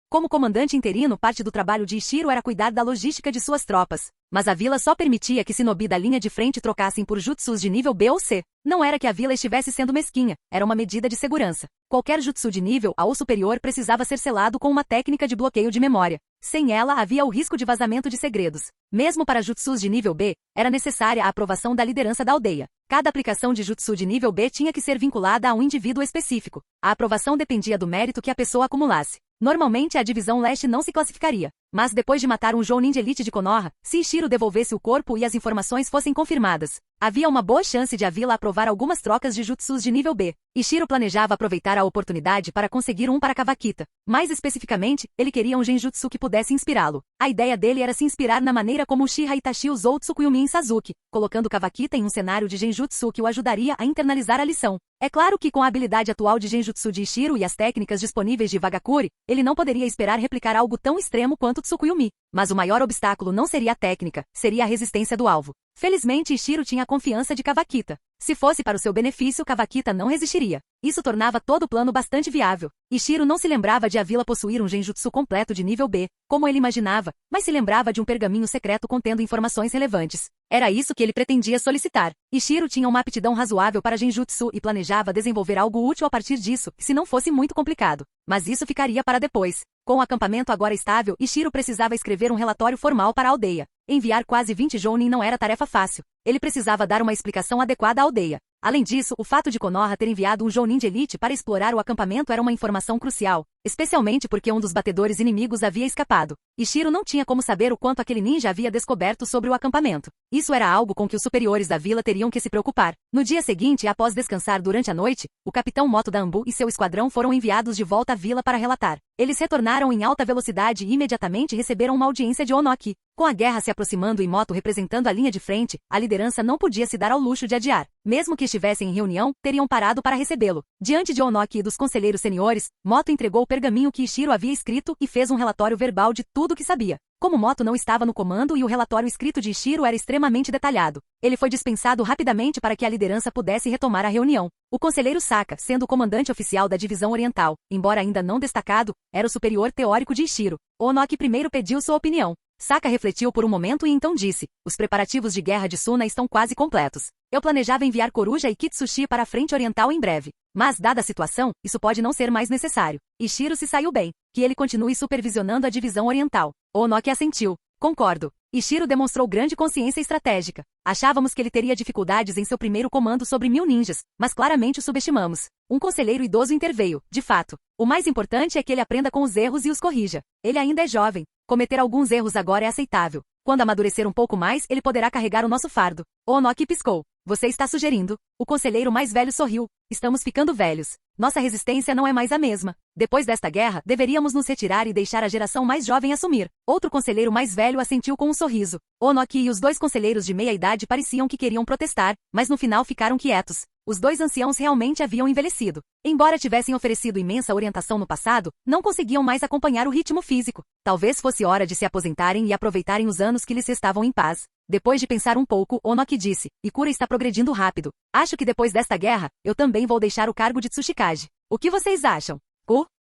Como comandante interino, parte do trabalho de Ishiro era cuidar da logística de suas tropas. Mas a vila só permitia que shinobi da linha de frente trocassem por jutsus de nível B ou C. Não era que a vila estivesse sendo mesquinha, era uma medida de segurança. Qualquer jutsu de nível A ou superior precisava ser selado com uma técnica de bloqueio de memória. Sem ela, havia o risco de vazamento de segredos. Mesmo para jutsus de nível B, era necessária a aprovação da liderança da aldeia. Cada aplicação de jutsu de nível B tinha que ser vinculada a um indivíduo específico. A aprovação dependia do mérito que a pessoa acumulasse. Normalmente a divisão leste não se classificaria, mas depois de matar um Jounin de elite de Konoha, se Ishiro devolvesse o corpo e as informações fossem confirmadas, havia uma boa chance de a vila aprovar algumas trocas de jutsus de nível B. Ishiro planejava aproveitar a oportunidade para conseguir um para Kawakita. Mais especificamente, ele queria um genjutsu que pudesse inspirá-lo. A ideia dele era se inspirar na maneira como Uchiha Itachi usou Tsukuyomi em Sasuke, colocando Kawakita em um cenário de genjutsu que o ajudaria a internalizar a lição. É claro que com a habilidade atual de genjutsu de Ishiro e as técnicas disponíveis de Vagakuri, ele não poderia esperar replicar algo tão extremo quanto Tsukuyomi. Mas o maior obstáculo não seria a técnica, seria a resistência do alvo. Felizmente Ishiro tinha a confiança de Kawakita. Se fosse para o seu benefício, Kawakita não resistiria. Isso tornava todo o plano bastante viável. Ishiro não se lembrava de a vila possuir um genjutsu completo de nível B, como ele imaginava, mas se lembrava de um pergaminho secreto contendo informações relevantes. Era isso que ele pretendia solicitar. Ishiro tinha uma aptidão razoável para genjutsu e planejava desenvolver algo útil a partir disso, se não fosse muito complicado. Mas isso ficaria para depois. Com o acampamento agora estável, Ishiro precisava escrever um relatório formal para a aldeia. Enviar quase 20 Jounin não era tarefa fácil. Ele precisava dar uma explicação adequada à aldeia. Além disso, o fato de Konoha ter enviado um Jounin de elite para explorar o acampamento era uma informação crucial. especialmente porque um dos batedores inimigos havia escapado. Ishiro não tinha como saber o quanto aquele ninja havia descoberto sobre o acampamento. Isso era algo com que os superiores da vila teriam que se preocupar. No dia seguinte, após descansar durante a noite, o capitão Moto da Ambu e seu esquadrão foram enviados de volta à vila para relatar. Eles retornaram em alta velocidade e imediatamente receberam uma audiência de Onoki. Com a guerra se aproximando e Moto representando a linha de frente, a liderança não podia se dar ao luxo de adiar. Mesmo que estivessem em reunião, teriam parado para recebê-lo. Diante de Onoki e dos conselheiros seniores, Moto entregou o pergaminho que Ishiro havia escrito e fez um relatório verbal de tudo o que sabia. Como Moto não estava no comando e o relatório escrito de Ishiro era extremamente detalhado, ele foi dispensado rapidamente para que a liderança pudesse retomar a reunião. O conselheiro Saka, sendo o comandante oficial da divisão oriental, embora ainda não destacado, era o superior teórico de Ishiro. Onoki primeiro pediu sua opinião. Saka refletiu por um momento e então disse: os preparativos de guerra de Suna estão quase completos. Eu planejava enviar Koruja e Kitsushi para a frente oriental em breve. Mas, dada a situação, isso pode não ser mais necessário. Ishiro se saiu bem. Que ele continue supervisionando a divisão oriental. Onoki assentiu. Concordo. Ishiro demonstrou grande consciência estratégica. Achávamos que ele teria dificuldades em seu primeiro comando sobre 1000 ninjas, mas claramente o subestimamos. Um conselheiro idoso interveio, de fato. O mais importante é que ele aprenda com os erros e os corrija. Ele ainda é jovem. Cometer alguns erros agora é aceitável. Quando amadurecer um pouco mais, ele poderá carregar o nosso fardo. Onoki piscou. Você está sugerindo? O conselheiro mais velho sorriu. Estamos ficando velhos. Nossa resistência não é mais a mesma. Depois desta guerra, deveríamos nos retirar e deixar a geração mais jovem assumir. Outro conselheiro mais velho assentiu com um sorriso. Onoki e os dois conselheiros de meia idade pareciam que queriam protestar, mas no final ficaram quietos. Os dois anciãos realmente haviam envelhecido. Embora tivessem oferecido imensa orientação no passado, não conseguiam mais acompanhar o ritmo físico. Talvez fosse hora de se aposentarem e aproveitarem os anos que lhes restavam em paz. Depois de pensar um pouco, Onoki disse: Ikura está progredindo rápido. Acho que depois desta guerra, eu também vou deixar o cargo de Tsuchikage. O que vocês acham?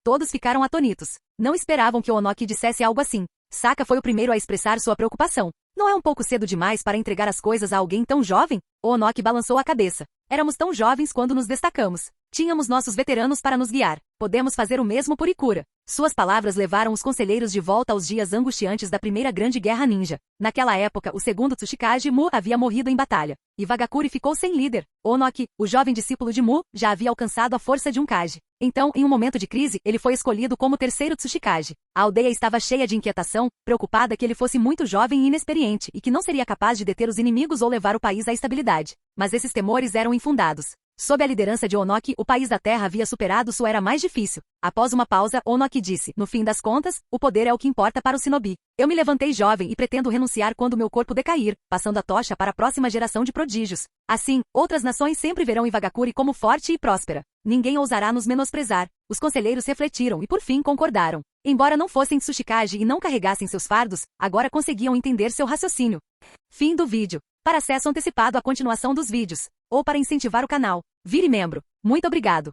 Todos ficaram atonitos. Não esperavam que Onoki dissesse algo assim. Saka foi o primeiro a expressar sua preocupação. Não é um pouco cedo demais para entregar as coisas a alguém tão jovem? Onoki balançou a cabeça. Éramos tão jovens quando nos destacamos. Tínhamos nossos veteranos para nos guiar. Podemos fazer o mesmo por Ikura. Suas palavras levaram os conselheiros de volta aos dias angustiantes da primeira grande guerra ninja. Naquela época, o segundo Tsuchikage Mu havia morrido em batalha. E Vagakuri ficou sem líder. Onoki, o jovem discípulo de Mu, já havia alcançado a força de um Kage. Então, em um momento de crise, ele foi escolhido como terceiro Tsuchikage. A aldeia estava cheia de inquietação, preocupada que ele fosse muito jovem e inexperiente, e que não seria capaz de deter os inimigos ou levar o país à estabilidade. Mas esses temores eram infundados. Sob a liderança de Onoki, o país da terra havia superado sua era mais difícil. Após uma pausa, Onoki disse: no fim das contas, o poder é o que importa para o shinobi. Eu me levantei jovem e pretendo renunciar quando meu corpo decair, passando a tocha para a próxima geração de prodígios. Assim, outras nações sempre verão Iwagakure como forte e próspera. Ninguém ousará nos menosprezar. Os conselheiros refletiram e por fim concordaram. Embora não fossem Tsuchikage e não carregassem seus fardos, agora conseguiam entender seu raciocínio. Fim do vídeo. Para acesso antecipado à continuação dos vídeos, ou para incentivar o canal, vire membro. Muito obrigado.